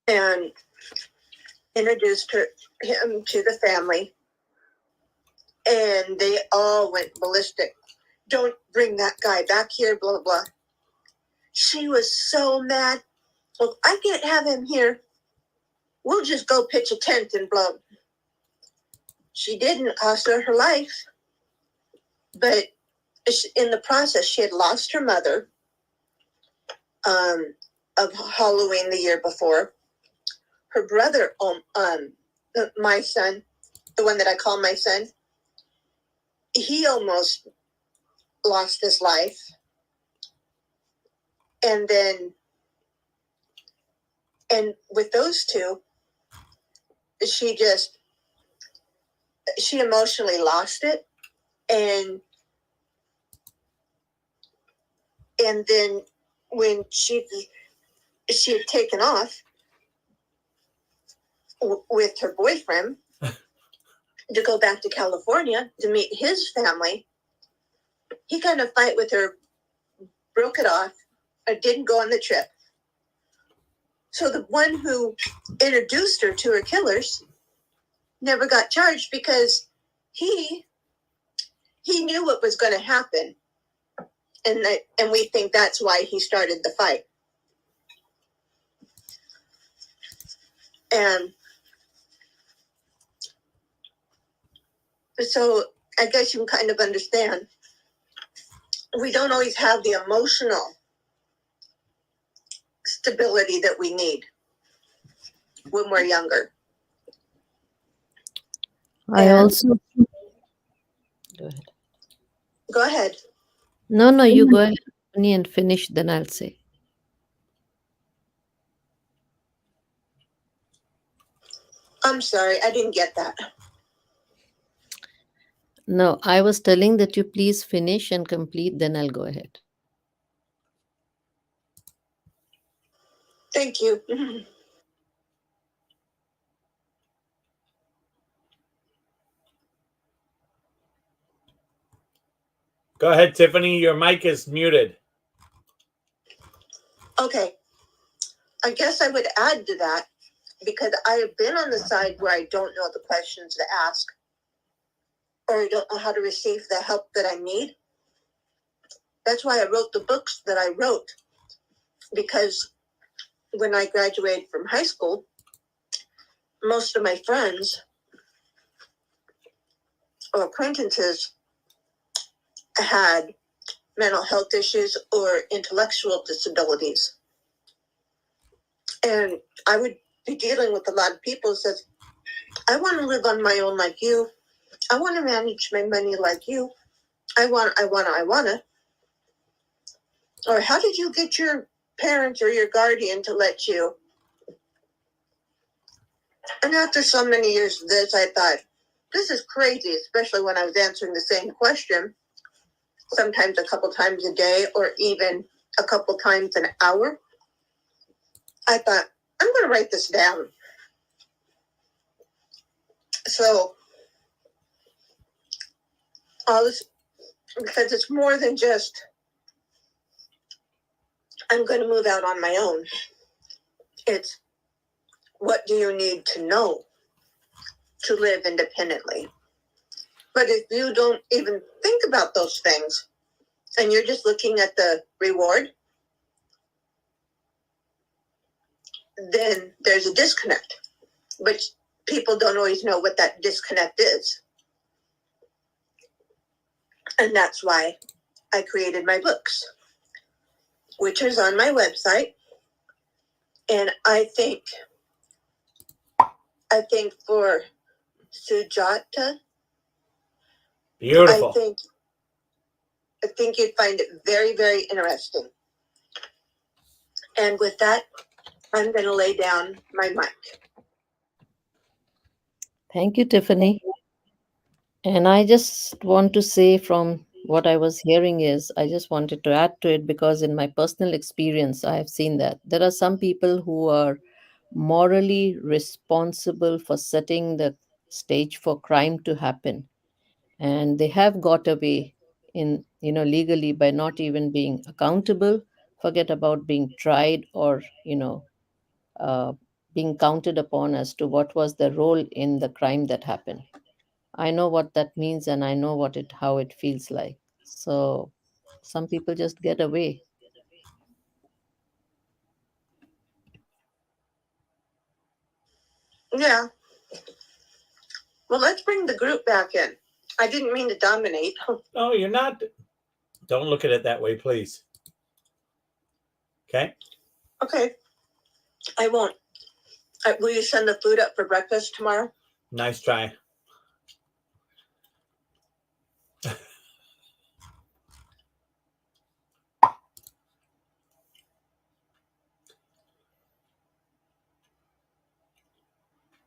[SPEAKER 3] And introduced him to the family. And they all went ballistic. Don't bring that guy back here, blah, blah, blah. She was so mad. Well, I can't have him here. We'll just go pitch a tent and blah. She didn't cost her life. But in the process, she had lost her mother of Halloween the year before. Her brother, my son, the one that I call my son, he almost lost his life. And with those two, she emotionally lost it. And then when she had taken off with her boyfriend to go back to California to meet his family, he got in a fight with her, broke it off, or didn't go on the trip. So the one who introduced her to her killers never got charged because he knew what was going to happen. And we think that's why he started the fight. And so I guess you can kind of understand. We don't always have the emotional stability that we need when we're younger.
[SPEAKER 2] I also go ahead.
[SPEAKER 3] Go ahead.
[SPEAKER 2] No, you go ahead, Annie, and finish, then I'll say.
[SPEAKER 3] I'm sorry, I didn't get that.
[SPEAKER 2] No, I was telling that you please finish and complete, then I'll go ahead.
[SPEAKER 3] Thank you.
[SPEAKER 1] Go ahead, Tiffany. Your mic is muted.
[SPEAKER 3] Okay. I guess I would add to that because I have been on the side where I don't know the questions to ask or I don't know how to receive the help that I need. That's why I wrote the books that I wrote, because when I graduated from high school, most of my friends or acquaintances had mental health issues or intellectual disabilities. And I would be dealing with a lot of people who says, I want to live on my own like you. I want to manage my money like you. I want to. Or how did you get your parents or your guardian to let you? And after so many years of this, I thought, this is crazy, especially when I was answering the same question, sometimes a couple times a day or even a couple times an hour. I thought, I'm going to write this down. So, all this, because it's more than just, I'm going to move out on my own. It's, what do you need to know to live independently? But if you don't even think about those things, and you're just looking at the reward, then there's a disconnect. But people don't always know what that disconnect is. And that's why I created my books, which is on my website. And I think for Sujata,
[SPEAKER 1] Beautiful.
[SPEAKER 3] I think you'd find it very, very interesting. And with that, I'm going to lay down my mic.
[SPEAKER 2] Thank you, Tiffany. And I just want to say from what I was hearing is I just wanted to add to it because in my personal experience, I have seen that there are some people who are morally responsible for setting the stage for crime to happen. And they have got away in, legally by not even being accountable, forget about being tried or, uh, being counted upon as to what was the role in the crime that happened. I know what that means and I know how it feels like. So some people just get away.
[SPEAKER 3] Yeah. Well, let's bring the group back in. I didn't mean to dominate.
[SPEAKER 1] No, you're not. Don't look at it that way, please. Okay?
[SPEAKER 3] Okay. I won't. Will you send the food up for breakfast tomorrow?
[SPEAKER 1] Nice try.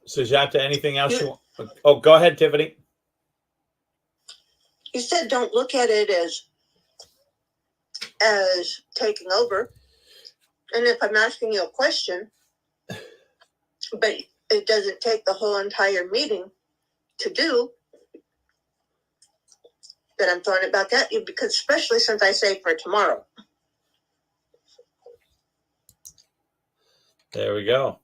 [SPEAKER 1] Sujata, anything else you want? Oh, go ahead, Tiffany.
[SPEAKER 3] You said don't look at it as taking over. And if I'm asking you a question, but it doesn't take the whole entire meeting to do, then I'm throwing it back at you, because especially since I say for tomorrow.
[SPEAKER 1] There we go.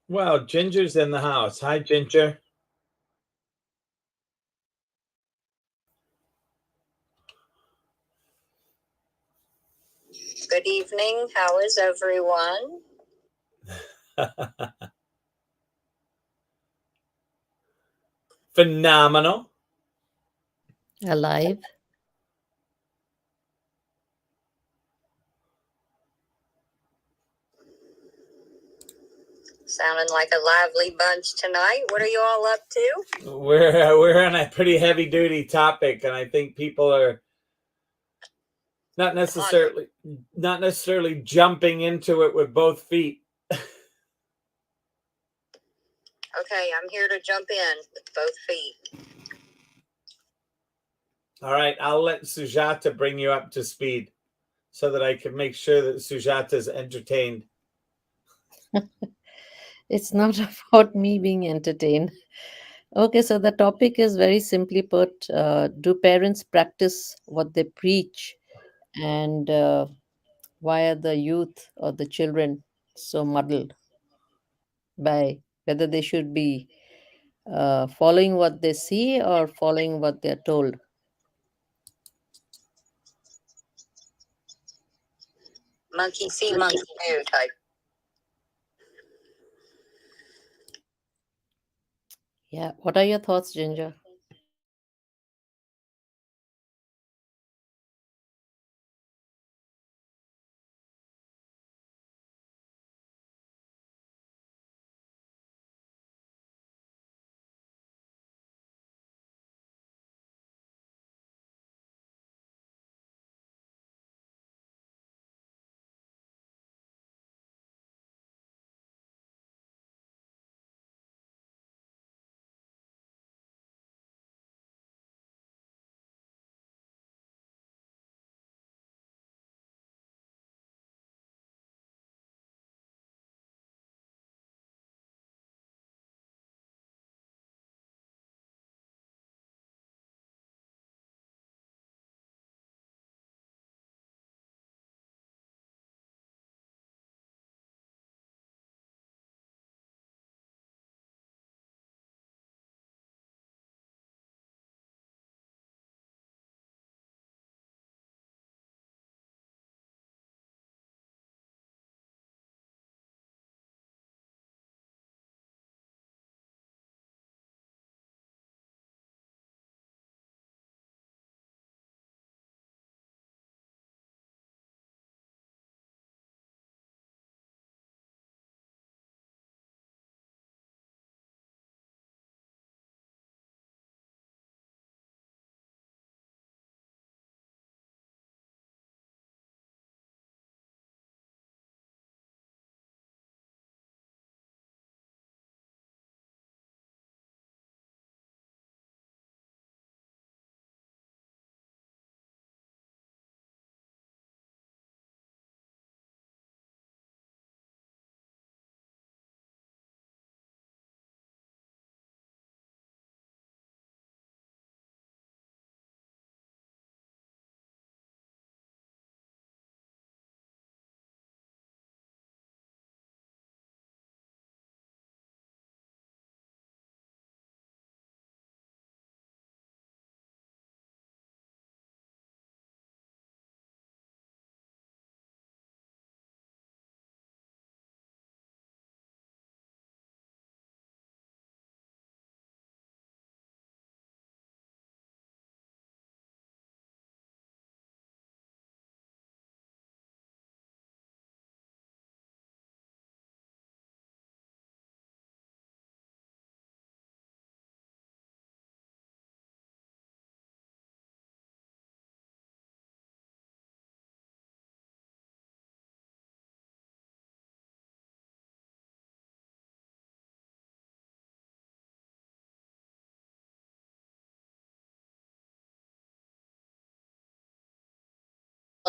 [SPEAKER 1] Well, Ginger's in the house. Hi, Ginger.
[SPEAKER 7] Good evening. How is everyone?
[SPEAKER 1] Phenomenal.
[SPEAKER 2] Alive.
[SPEAKER 7] Sounding like a lively bunch tonight. What are you all up to?
[SPEAKER 1] We're on a pretty heavy duty topic, and I think people are not necessarily jumping into it with both feet.
[SPEAKER 7] Okay, I'm here to jump in with both feet.
[SPEAKER 1] All right, I'll let Sujata bring you up to speed so that I can make sure that Sujata is entertained.
[SPEAKER 2] It's not about me being entertained. Okay, so the topic is very simply put, do parents practice what they preach? And why are the youth or the children so muddled by whether they should be following what they see or following what they're told?
[SPEAKER 7] Monkey see, monkey do type.
[SPEAKER 2] Yeah, what are your thoughts, Ginger?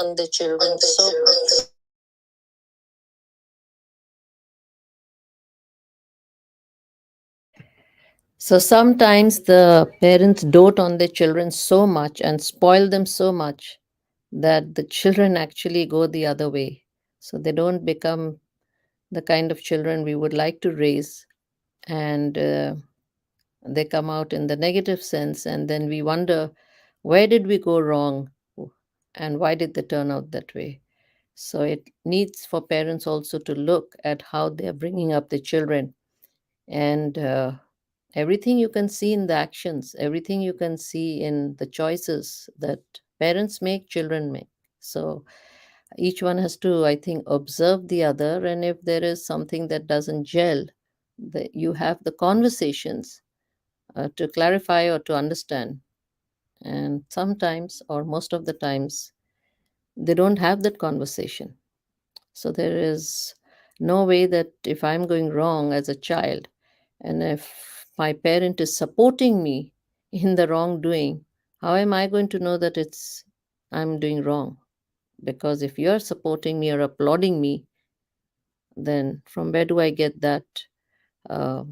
[SPEAKER 2] on the children so much. So sometimes the parents dote on their children so much and spoil them so much that the children actually go the other way. So they don't become the kind of children we would like to raise, and they come out in the negative sense, and then we wonder, where did we go wrong and why did they turn out that way? So it needs for parents also to look at how they're bringing up the children, and everything you can see in the actions, everything you can see in the choices that parents make, children make. So each one has to, I think, observe the other, and if there is something that doesn't gel, that you have the conversations to clarify or to understand. And sometimes, or most of the times, they don't have that conversation. So there is no way that if I'm going wrong as a child, and if my parent is supporting me in the wrongdoing, how am I going to know that I'm doing wrong? Because if you're supporting me or applauding me, then from where do I get that, uh,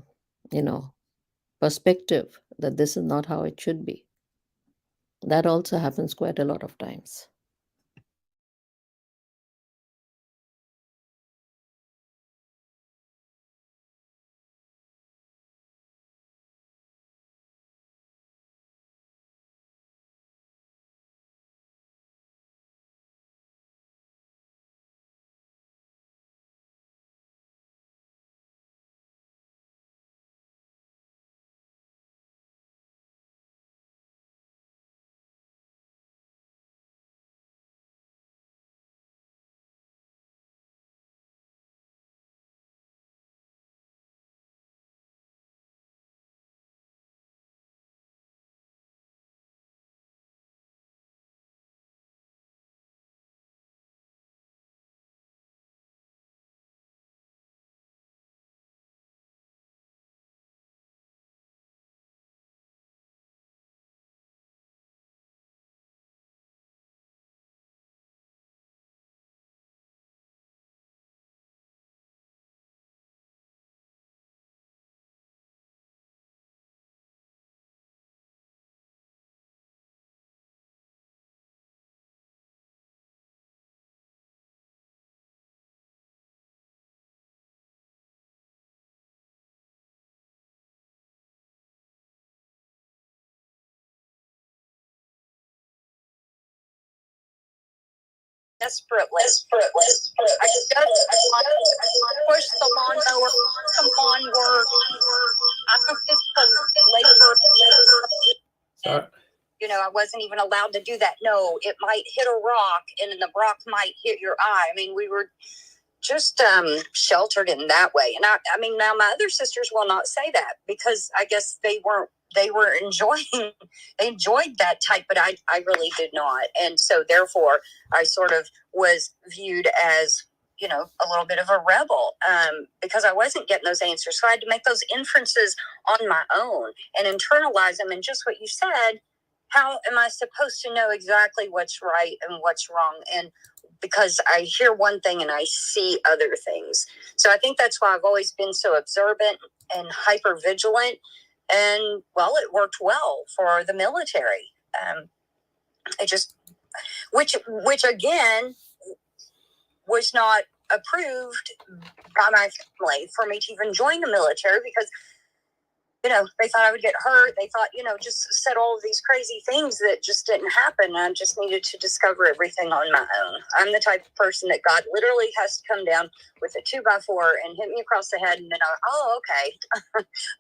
[SPEAKER 2] you know, perspective that this is not how it should be? That also happens quite a lot of times.
[SPEAKER 7] Desperately. I just push the lawnmower, some lawn work. I took this to labor. You know, I wasn't even allowed to do that. No, it might hit a rock, and then the rock might hit your eye. I mean, we were just sheltered in that way. And I mean, now my other sisters will not say that because I guess they were enjoying, they enjoyed that type, but I really did not. And so therefore I sort of was viewed as, you know, a little bit of a rebel because I wasn't getting those answers. So I had to make those inferences on my own and internalize them. And just what you said, how am I supposed to know exactly what's right and what's wrong? And because I hear one thing and I see other things. So I think that's why I've always been so observant and hyper vigilant. And well, it worked well for the military. It just, which again was not approved by my family for me to even join the military because, you know, they thought I would get hurt. They thought, you know, just said all of these crazy things that just didn't happen. I just needed to discover everything on my own. I'm the type of person that God literally has to come down with a 2x4 and hit me across the head. And then okay,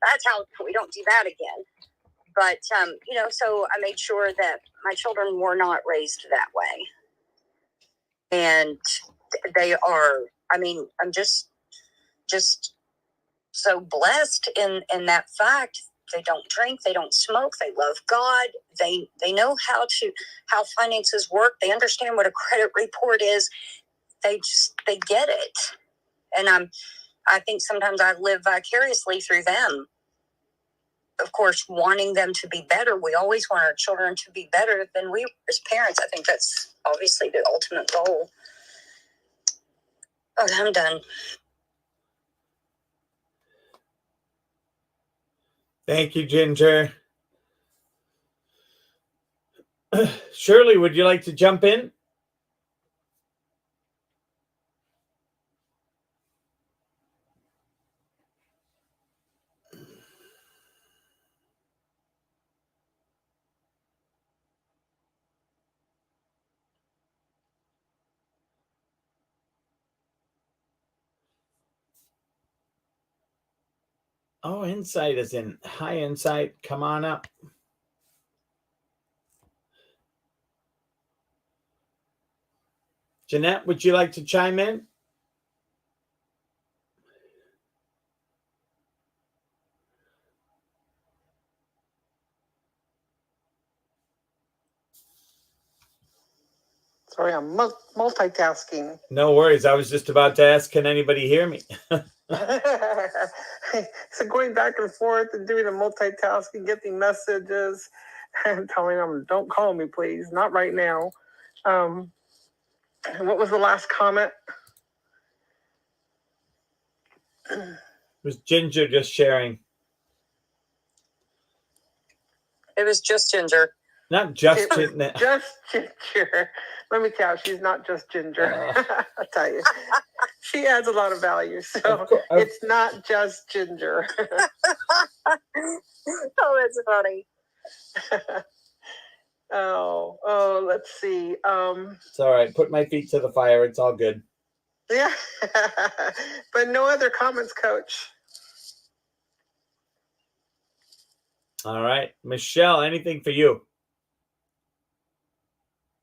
[SPEAKER 7] that's how we don't do that again. But, you know, so I made sure that my children were not raised that way. And they are, I mean, I'm just so blessed in that fact. They don't drink, they don't smoke, they love God, they know how finances work, they understand what a credit report is, they get it. And I think sometimes I live vicariously through them. Of course, wanting them to be better. We always want our children to be better than we as parents. I think that's obviously the ultimate goal. Oh, I'm done.
[SPEAKER 1] Thank you, Ginger. Shirley, would you like to jump in? Oh, Insight is in. Hi, Insight. Come on up. Jeanette, would you like to chime in?
[SPEAKER 6] Sorry, I'm multitasking.
[SPEAKER 1] No worries. I was just about to ask, can anybody hear me?
[SPEAKER 6] So going back and forth and doing the multitasking, getting messages, and telling them, don't call me, please. Not right now. What was the last comment?
[SPEAKER 1] It was Ginger just sharing.
[SPEAKER 7] It was just Ginger.
[SPEAKER 1] Not just Ginger.
[SPEAKER 6] Just Ginger. Let me tell you, she's not just Ginger. I'll tell you. She adds a lot of value. So it's not just Ginger.
[SPEAKER 7] Oh, that's funny.
[SPEAKER 6] Let's see.
[SPEAKER 1] It's all right. Put my feet to the fire. It's all good.
[SPEAKER 6] Yeah. But no other comments, Coach.
[SPEAKER 1] All right. Michelle, anything for you?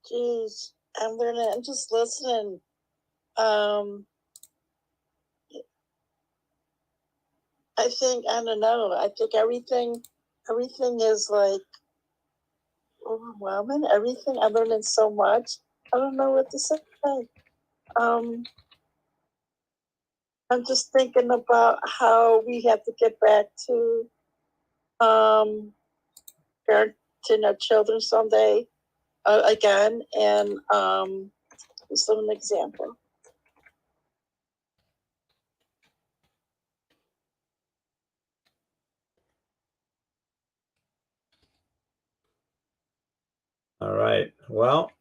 [SPEAKER 3] Geez, I'm learning. I'm just listening. I think, I don't know. I think everything is like overwhelming. Everything. I'm learning so much. I don't know what to say. I'm just thinking about how we have to get back to parenting our children someday again, and just an example.
[SPEAKER 1] All right. Well,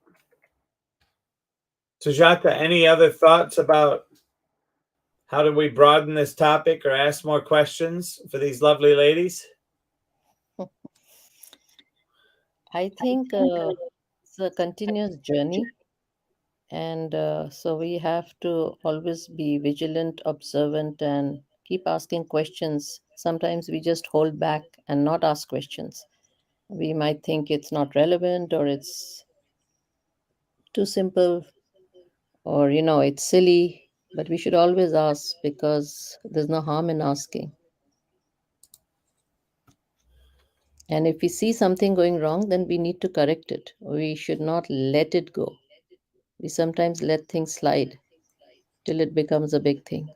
[SPEAKER 1] Sujata, any other thoughts about how do we broaden this topic or ask more questions for these lovely ladies?
[SPEAKER 2] I think it's a continuous journey. And so we have to always be vigilant, observant, and keep asking questions. Sometimes we just hold back and not ask questions. We might think it's not relevant, or it's too simple, or it's silly, but we should always ask, because there's no harm in asking. And if we see something going wrong, then we need to correct it. We should not let it go. We sometimes let things slide till it becomes a big thing.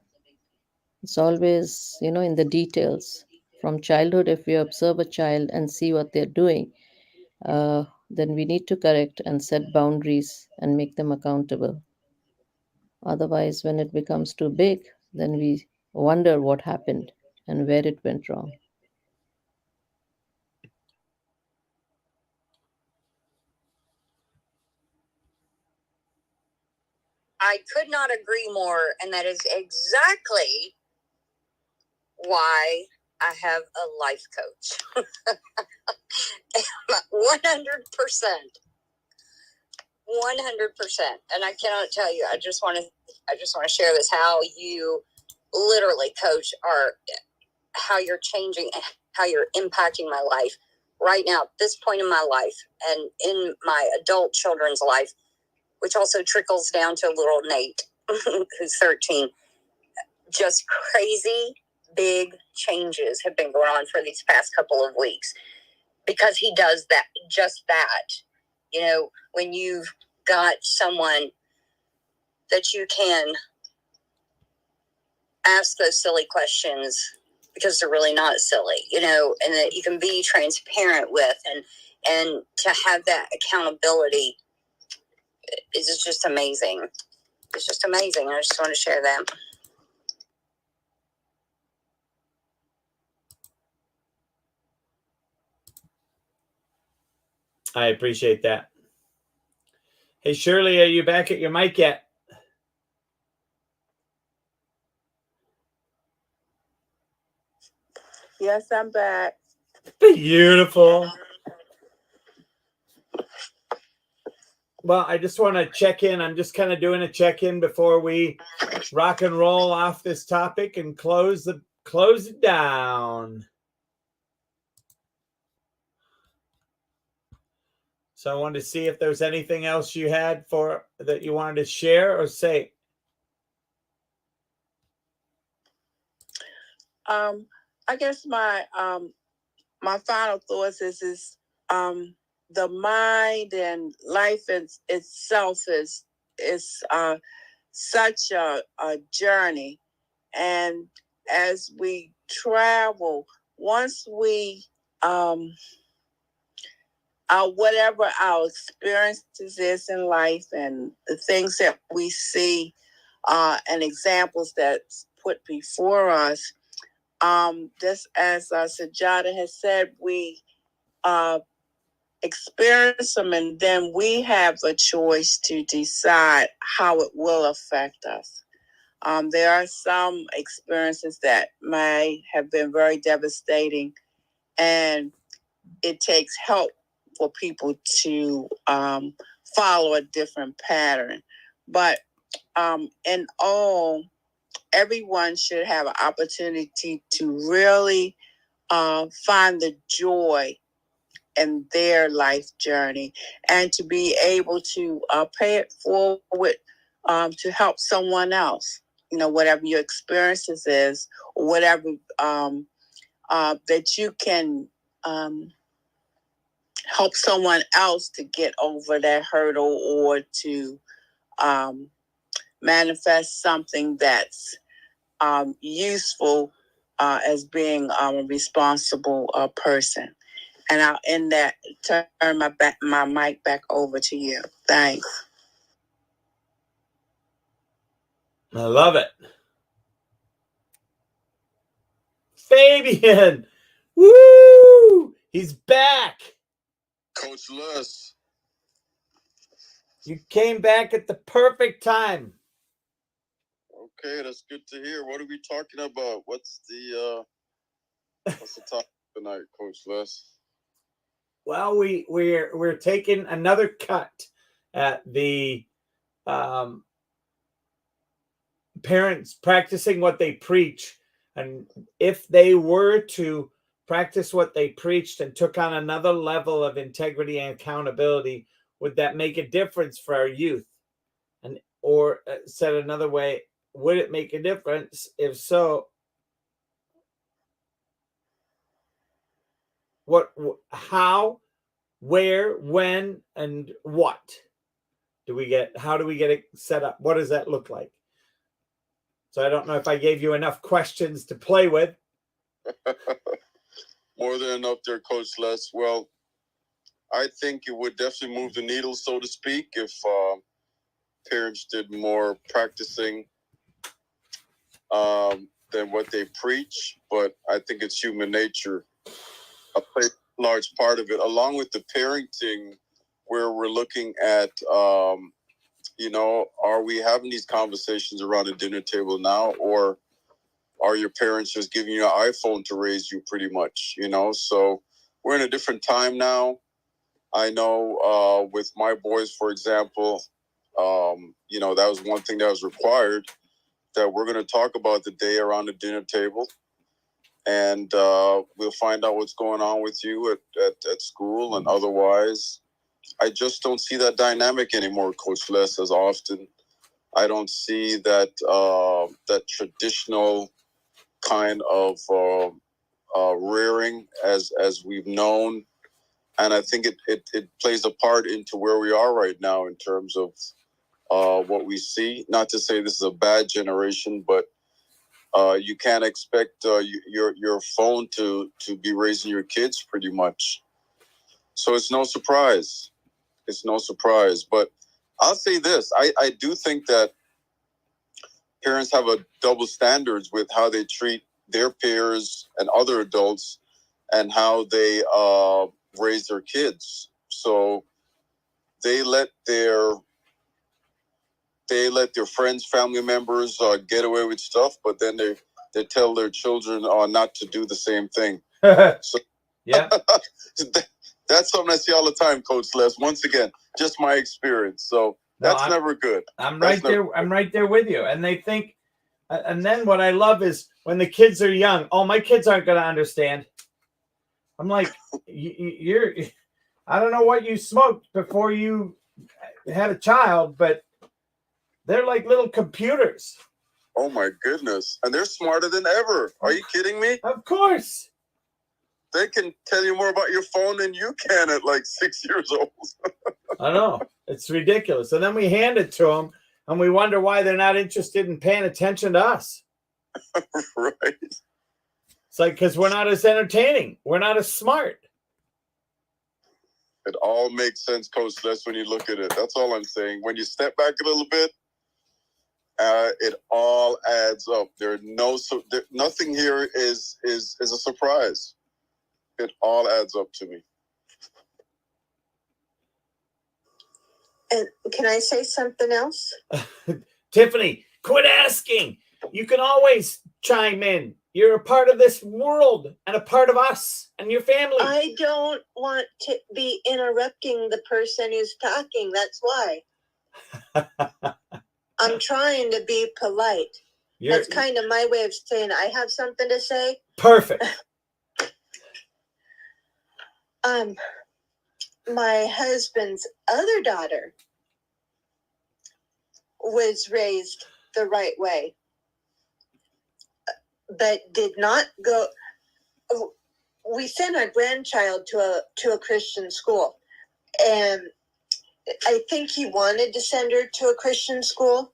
[SPEAKER 2] It's always, in the details. From childhood, if we observe a child and see what they're doing, then we need to correct and set boundaries and make them accountable. Otherwise, when it becomes too big, then we wonder what happened and where it went wrong.
[SPEAKER 7] I could not agree more, and that is exactly why I have a life coach. 100%. 100%. And I cannot tell you, I just want to share this, how you literally, Coach, how you're changing, how you're impacting my life right now, at this point in my life, and in my adult children's life, which also trickles down to little Nate, who's 13. Just crazy big changes have been going on for these past couple of weeks, because he does that, just that. When you've got someone that you can ask those silly questions, because they're really not silly, you know, and that you can be transparent with, and to have that accountability is just amazing. It's just amazing. I just want to share that.
[SPEAKER 1] I appreciate that. Hey, Shirley, are you back at your mic yet?
[SPEAKER 4] Yes, I'm back.
[SPEAKER 1] Beautiful. Well, I just want to check in. I'm just kind of doing a check-in before we rock and roll off this topic and close it down. So I wanted to see if there's anything else you had that you wanted to share or say.
[SPEAKER 4] I guess my final thoughts is the mind and life itself is such a journey, and as we travel, once we whatever our experiences is in life and the things that we see and examples that's put before us, just as SUJATA has said, we experience them, and then we have a choice to decide how it will affect us. There are some experiences that may have been very devastating, and it takes help for people to follow a different pattern. But in all, everyone should have an opportunity to really find the joy in their life journey, and to be able to pay it forward to help someone else. You know, whatever your experiences is, or whatever that you can help someone else to get over that hurdle, or to manifest something that's useful as being a responsible person. And I'll end that, turn my mic back over to you. Thanks.
[SPEAKER 1] I love it. Fabian, woo! He's back.
[SPEAKER 8] Coach Les.
[SPEAKER 1] You came back at the perfect time.
[SPEAKER 8] Okay, that's good to hear. What are we talking about? What's the topic tonight, Coach Les?
[SPEAKER 1] Well, we're taking another cut at the parents practicing what they preach, and if they were to practice what they preached and took on another level of integrity and accountability, would that make a difference for our youth? And or said another way, would it make a difference? If so, what, how, where, when, and what do we get? How do we get it set up? What does that look like? So I don't know if I gave you enough questions to play with.
[SPEAKER 8] More than enough there, Coach Les. Well, I think it would definitely move the needle, so to speak, if parents did more practicing than what they preach. But I think it's human nature. I play a large part of it, along with the parenting, where we're looking at, you know, are we having these conversations around the dinner table now, or are your parents just giving you an iPhone to raise you, pretty much, you know? So we're in a different time now. I know with my boys, for example, you know, that was one thing that was required, that we're going to talk about the day around the dinner table, and we'll find out what's going on with you at school and otherwise. I just don't see that dynamic anymore, Coach Les, as often. I don't see that that traditional kind of rearing as we've known, and I think it plays a part into where we are right now in terms of what we see. Not to say this is a bad generation, but You can't expect your phone to be raising your kids pretty much. So it's no surprise. It's no surprise. But I'll say this. I do think that parents have a double standards with how they treat their peers and other adults and how they raise their kids. So they let their friends, family members get away with stuff, but then they tell their children not to do the same thing. So
[SPEAKER 1] yeah,
[SPEAKER 8] that's something I see all the time, Coach Les. Once again, just my experience. So that's never good.
[SPEAKER 1] I'm right there. I'm right there with you. And they think, and then what I love is when the kids are young. Oh, my kids aren't going to understand. I'm like, you're. I don't know what you smoked before you had a child, but they're like little computers.
[SPEAKER 8] Oh my goodness. And they're smarter than ever. Are you kidding me?
[SPEAKER 1] Of course.
[SPEAKER 8] They can tell you more about your phone than you can at like 6 years old.
[SPEAKER 1] I know. It's ridiculous. And then we hand it to them and we wonder why they're not interested in paying attention to us.
[SPEAKER 8] Right.
[SPEAKER 1] It's like, because we're not as entertaining. We're not as smart.
[SPEAKER 8] It all makes sense, Coach Les, when you look at it. That's all I'm saying. When you step back a little bit, it all adds up. Nothing here is a surprise. It all adds up to me.
[SPEAKER 3] And can I say something else?
[SPEAKER 1] Tiffany, quit asking. You can always chime in. You're a part of this world and a part of us and your family.
[SPEAKER 3] I don't want to be interrupting the person who's talking. That's why. I'm trying to be polite. That's kind of my way of saying I have something to say.
[SPEAKER 1] Perfect.
[SPEAKER 3] My husband's other daughter was raised the right way, but did not go. We sent our grandchild to a Christian school, and I think he wanted to send her to a Christian school,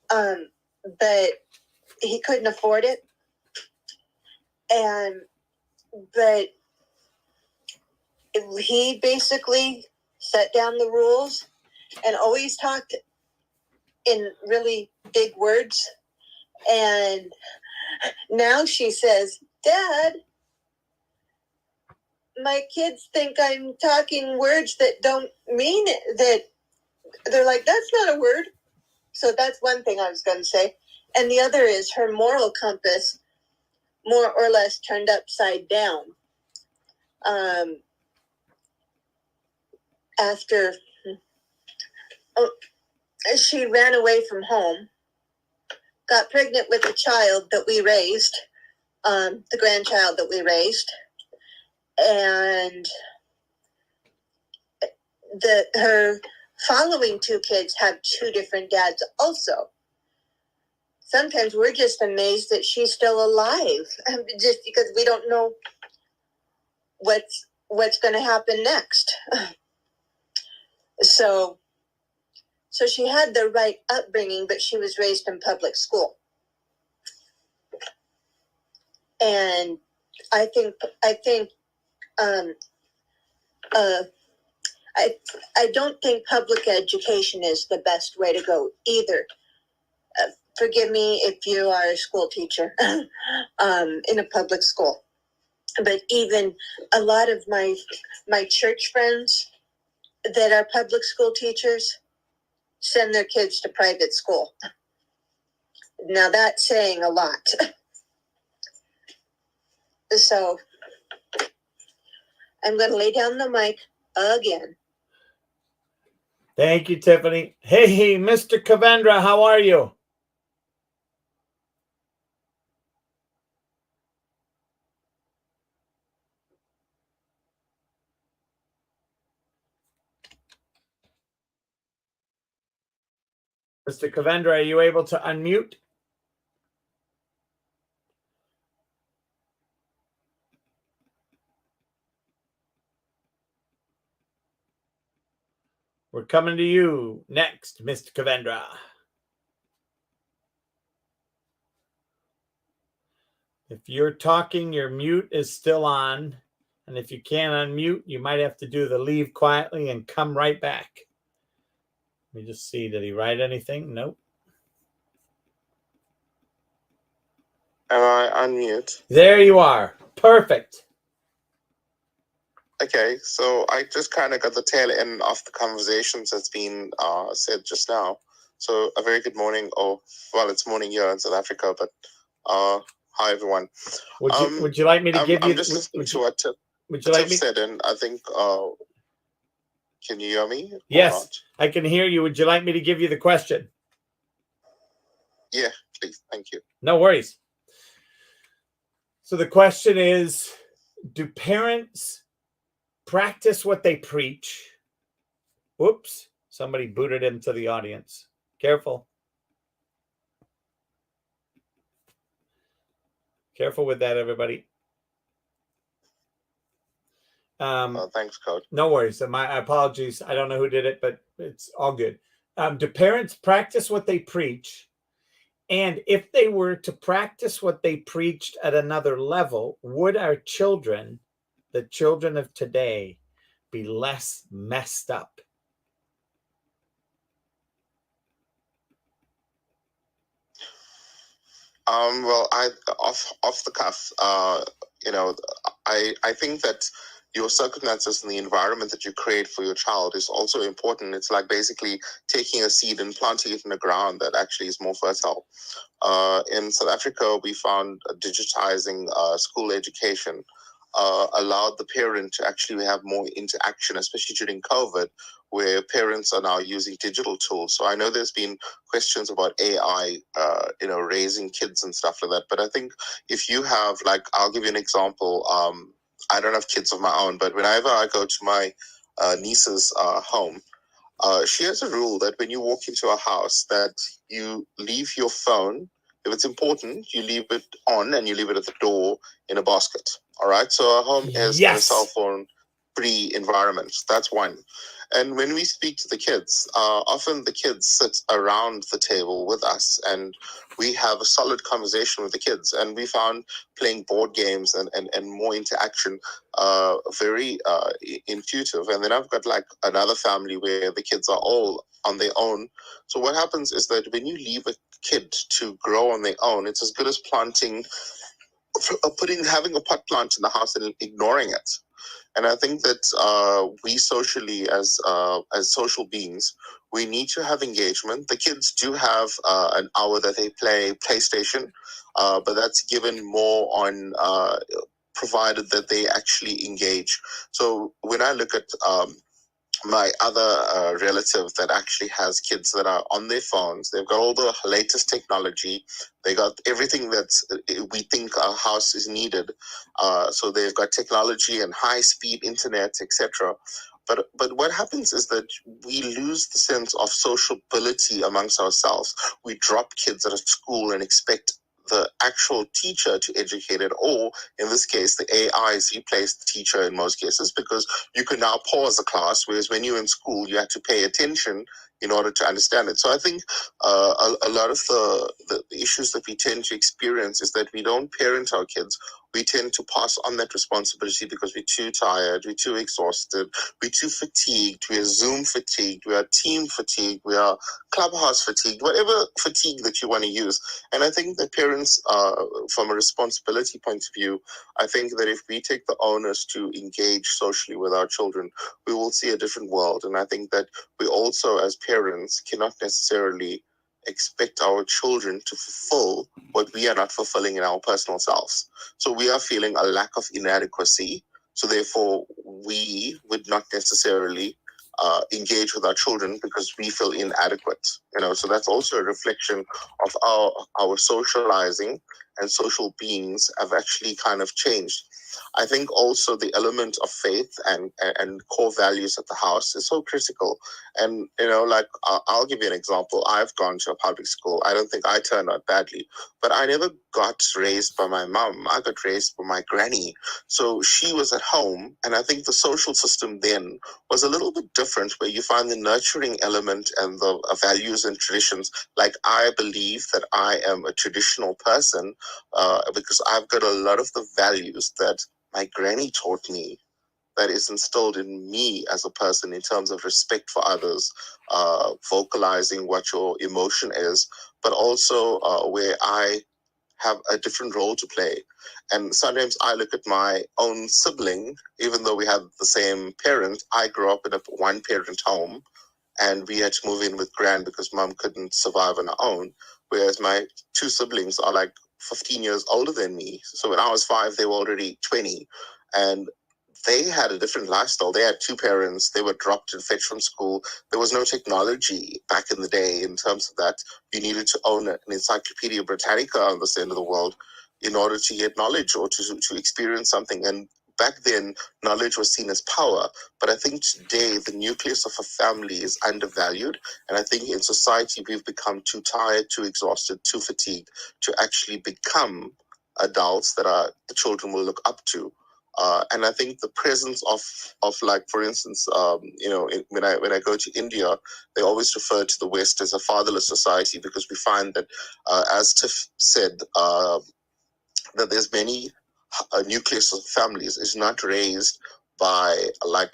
[SPEAKER 3] but he couldn't afford it. But he basically set down the rules and always talked in really big words. And now she says, "Dad, my kids think I'm talking words that don't mean it." That they're like, "That's not a word." So that's one thing I was going to say. And the other is her moral compass more or less turned upside down. After she ran away from home, got pregnant with a child that we raised, the grandchild that we raised, and her following two kids have two different dads also. Sometimes we're just amazed that she's still alive, just because we don't know what's going to happen next. So she had the right upbringing, but she was raised in public school. And I don't think public education is the best way to go either. Forgive me if you are a school teacher in a public school. But even a lot of my church friends that are public school teachers send their kids to private school. Now that's saying a lot. So I'm going to lay down the mic again.
[SPEAKER 1] Thank you, Tiffany. Hey, Mr. Kavendra, how are you? Mr. Kavendra, are you able to unmute? We're coming to you next, Mr. Kavendra. If you're talking, your mute is still on. And if you can't unmute, you might have to do the leave quietly and come right back. Let me just see. Did he write anything? Nope.
[SPEAKER 9] Am I unmute?
[SPEAKER 1] There you are. Perfect.
[SPEAKER 9] Okay, so I just kind of got the tail end of the conversations that's been said just now. So a very good morning, or well, it's morning here in South Africa, but hi everyone.
[SPEAKER 1] Would you like me to give you?
[SPEAKER 9] I'm just listening to what Tiff said, and I think can you hear me?
[SPEAKER 1] Yes, I can hear you. Would you like me to give you the question?
[SPEAKER 9] Yeah, please. Thank you.
[SPEAKER 1] No worries. So the question is, do parents practice what they preach? Whoops, somebody booted him to the audience. Careful. Careful with that, everybody.
[SPEAKER 9] Thanks, Coach.
[SPEAKER 1] No worries. My apologies. I don't know who did it, but it's all good. Do parents practice what they preach? And if they were to practice what they preached at another level, would our children, the children of today, be less messed up?
[SPEAKER 9] Well, off the cuff, you know, I think that your circumstances and the environment that you create for your child is also important. It's like basically taking a seed and planting it in the ground that actually is more fertile. In South Africa, we found digitizing school education allowed the parent to actually have more interaction, especially during COVID, where parents are now using digital tools. So I know there's been questions about AI, raising kids and stuff like that. But I think if you have, like, I'll give you an example. I don't have kids of my own, but whenever I go to my niece's home, she has a rule that when you walk into a house that you leave your phone. If it's important, you leave it on and you leave it at the door in a basket. All right. So our home is a cell phone free environment. That's one. And when we speak to the kids, often the kids sit around the table with us and we have a solid conversation with the kids. And we found playing board games and more interaction very intuitive. And then I've got like another family where the kids are all on their own. So what happens is that when you leave a kid to grow on their own, it's as good as having a pot plant in the house and ignoring it. And I think that we socially, as social beings, we need to have engagement. The kids do have an hour that they play PlayStation, but that's given more on provided that they actually engage. So when I look at my other relative that actually has kids that are on their phones, they've got all the latest technology. They got everything that we think a house is needed. So they've got technology and high-speed internet, etc. But what happens is that we lose the sense of sociability amongst ourselves. We drop kids at a school and expect the actual teacher to educate it, or in this case, the AIs replace the teacher in most cases, because you can now pause the class, whereas when you're in school, you had to pay attention in order to understand it. So I think a lot of the issues that we tend to experience is that we don't parent our kids. We tend to pass on that responsibility because we're too tired, we're too exhausted, we're too fatigued, we are Zoom fatigued, we are team fatigued, we are Clubhouse fatigued, whatever fatigue that you want to use. And I think that parents, from a responsibility point of view, I think that if we take the onus to engage socially with our children, we will see a different world. And I think that we also, as parents, cannot necessarily expect our children to fulfill what we are not fulfilling in our personal selves. So we are feeling a lack of inadequacy. So therefore, we would not necessarily engage with our children because we feel inadequate. So that's also a reflection of our socializing and social beings have actually kind of changed. I think also the element of faith and core values at the house is so critical. And, I'll give you an example. I've gone to a public school. I don't think I turned out badly, but I never got raised by my mom. I got raised by my granny. So she was at home. And I think the social system then was a little bit different, where you find the nurturing element and the values values and traditions. Like, I believe that I am a traditional person because I've got a lot of the values that my granny taught me, that is instilled in me as a person in terms of respect for others, vocalizing what your emotion is, but also where I have a different role to play. And sometimes I look at my own sibling, even though we have the same parent. I grew up in a one-parent home, and we had to move in with Gran because mom couldn't survive on her own, whereas my two siblings are like 15 years older than me. So when I was 5, they were already 20, and they had a different lifestyle. They had two parents. They were dropped and fetched from school. There was no technology back in the day in terms of that. You needed to own an Encyclopedia Britannica on this end of the world in order to get knowledge or to experience something. And back then, knowledge was seen as power. But I think today, the nucleus of a family is undervalued. And I think in society, we've become too tired, too exhausted, too fatigued to actually become adults that the children will look up to. And I think the presence of like, for instance, when I go to India, they always refer to the West as a fatherless society, because we find that, as Tiff said, that there's many nucleus of families is not raised by like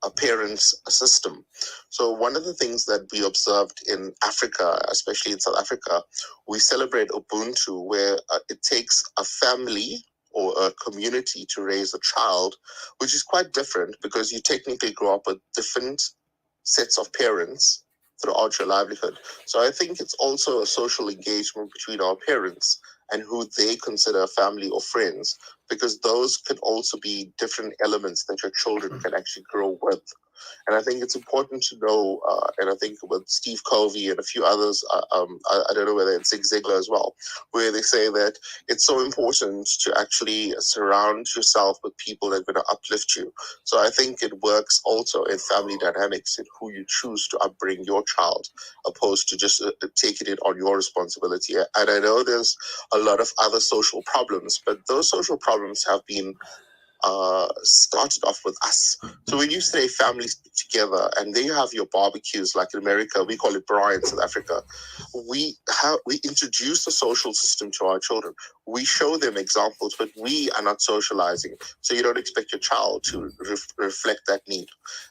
[SPEAKER 9] a parent's system. So one of the things that we observed in Africa, especially in South Africa, we celebrate Ubuntu, where it takes a family or a community to raise a child, which is quite different because you technically grow up with different sets of parents throughout your livelihood. So I think it's also a social engagement between our parents and who they consider family or friends, because those could also be different elements that your children can actually grow with. And I think it's important to know, and I think with Steve Covey and a few others, I don't know whether it's Zig Ziglar as well, where they say that it's so important to actually surround yourself with people that are going to uplift you. So I think it works also in family dynamics and who you choose to upbring your child, opposed to just taking it on your responsibility. And I know there's a lot of other social problems, but those social problems have been started off with us. So when you say families together and then you have your barbecues, like in America, we call it braai in South Africa, we introduce the social system to our children. We show them examples, but we are not socializing. So you don't expect your child to reflect that need.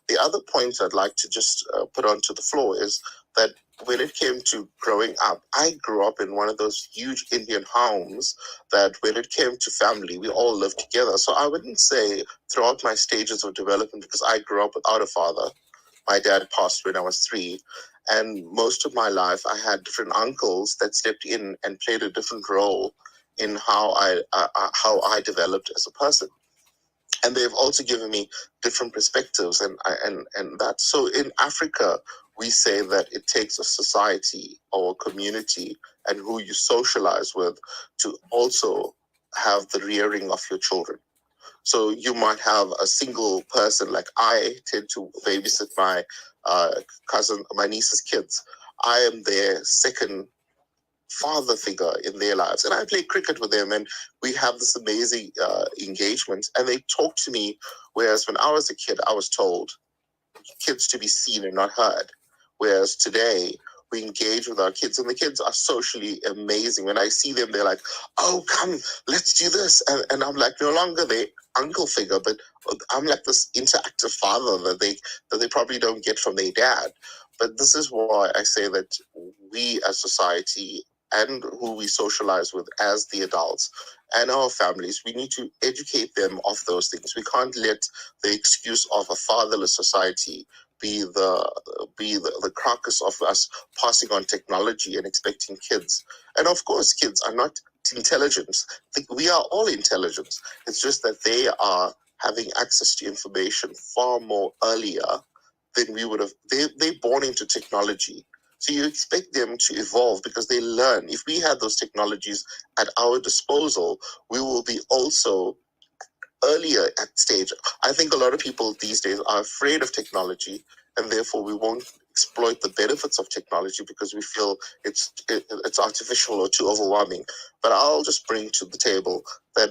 [SPEAKER 9] The other point I'd like to just put onto the floor is that when it came to growing up, I grew up in one of those huge Indian homes that when it came to family, we all lived together. So I wouldn't say throughout my stages of development, because I grew up without a father. My dad passed when I was 3. And most of my life, I had different uncles that stepped in and played a different role in how I developed as a person. And they've also given me different perspectives and that. So in Africa, we say that it takes a society or a community and who you socialize with to also have the rearing of your children. So you might have a single person, like I tend to babysit my my niece's kids. I am their second father figure in their lives, and I play cricket with them, and we have this amazing engagement, and they talk to me, whereas when I was a kid I was told kids to be seen and not heard, whereas today we engage with our kids, and the kids are socially amazing. When I see them, they're like, oh, come, let's do this, and I'm like, no longer their uncle figure, but I'm like this interactive father that they probably don't get from their dad. But this is why I say that we as society and who we socialize with as the adults and our families, we need to educate them of those things. We can't let the excuse of a fatherless society be the carcass of us passing on technology and expecting kids. And of course, kids are not intelligent. We are all intelligent. It's just that they are having access to information far more earlier than we would have. They're born into technology. So you expect them to evolve because they learn. If we had those technologies at our disposal, we will be also earlier at stage. I think a lot of people these days are afraid of technology, and therefore we won't exploit the benefits of technology because we feel it's artificial or too overwhelming. But I'll just bring to the table that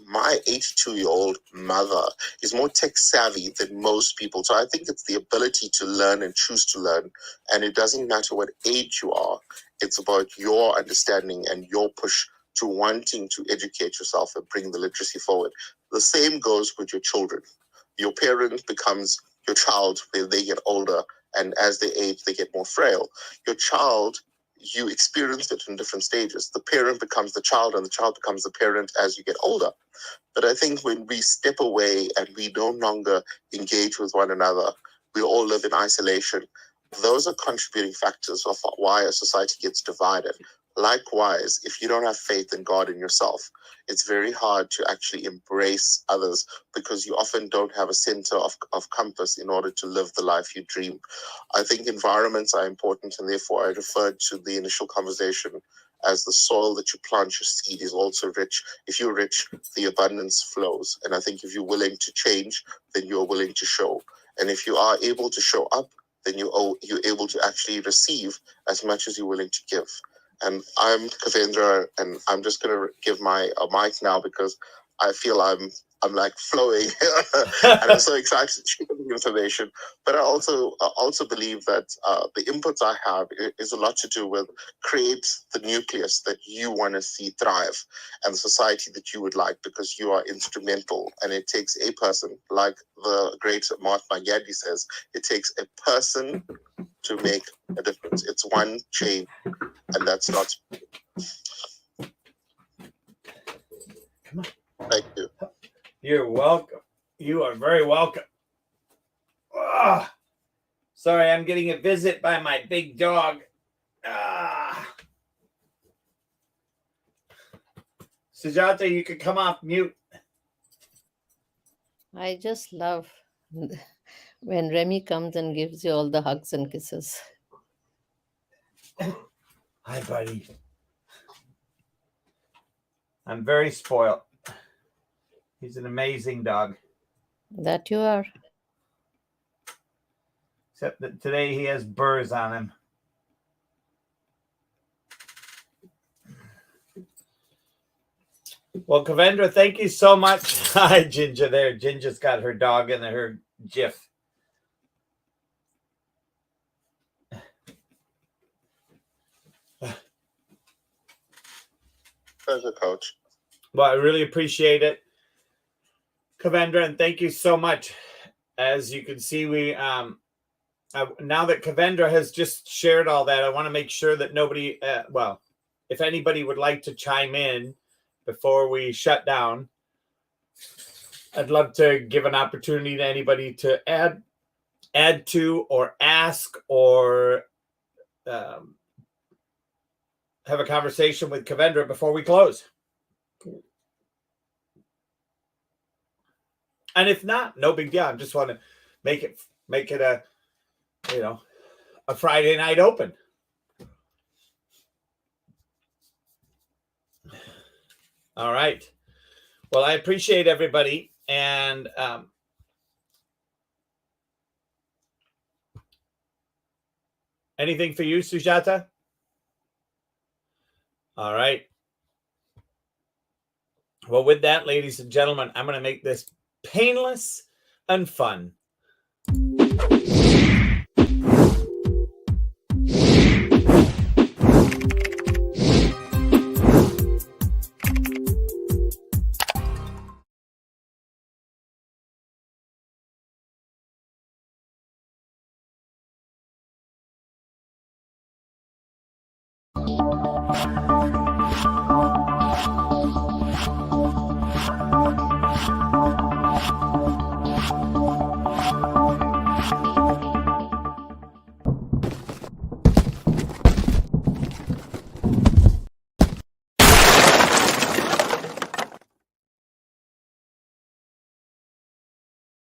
[SPEAKER 9] my 82-year-old mother is more tech savvy than most people. So I think it's the ability to learn and choose to learn. And it doesn't matter what age you are. It's about your understanding and your push to wanting to educate yourself and bring the literacy forward. The same goes with your children. Your parent becomes your child when they get older, and as they age, they get more frail. Your child, you experience it in different stages. The parent becomes the child, and the child becomes the parent as you get older. But I think when we step away and we no longer engage with one another, we all live in isolation. Those are contributing factors of why a society gets divided. Likewise, if you don't have faith in God and yourself, it's very hard to actually embrace others because you often don't have a center of compass in order to live the life you dream. I think environments are important, and therefore I referred to the initial conversation as the soil that you plant your seed is also rich. If you're rich, the abundance flows. And I think if you're willing to change, then you're willing to show. And if you are able to show up, then you're able to actually receive as much as you're willing to give. And I'm Kavendra, and I'm just going to give my mic now because I feel I'm like flowing, and I'm so excited to share the information. But I also believe that the inputs I have is a lot to do with create the nucleus that you want to see thrive and the society that you would like, because you are instrumental. And it takes a person, like the great Mahatma Gandhi says, it takes a person to make a difference. It's one chain, and that's not.
[SPEAKER 1] Come on.
[SPEAKER 9] Thank you.
[SPEAKER 1] You're welcome. You are very welcome. Sorry, I'm getting a visit by my big dog. Sujata, you can come off mute.
[SPEAKER 2] I just love when Remy comes and gives you all the hugs and kisses.
[SPEAKER 1] Hi, buddy. I'm very spoiled. He's an amazing dog.
[SPEAKER 2] That you are.
[SPEAKER 1] Except that today he has burrs on him. Well, Kavendra, thank you so much. Hi, Ginger there. Ginger's got her dog in her GIF.
[SPEAKER 9] Pleasure, Coach.
[SPEAKER 1] Well, I really appreciate it, Kavendra, and thank you so much. As you can see, we now that Kavendra has just shared all that, I want to make sure that nobody, if anybody would like to chime in before we shut down, I'd love to give an opportunity to anybody to add to or ask or have a conversation with Kavendra before we close. And if not, no big deal. I just want to make it a Friday night open. All right. Well, I appreciate everybody. And anything for you, Sujata? All right. Well, with that, ladies and gentlemen, I'm going to make this painless and fun.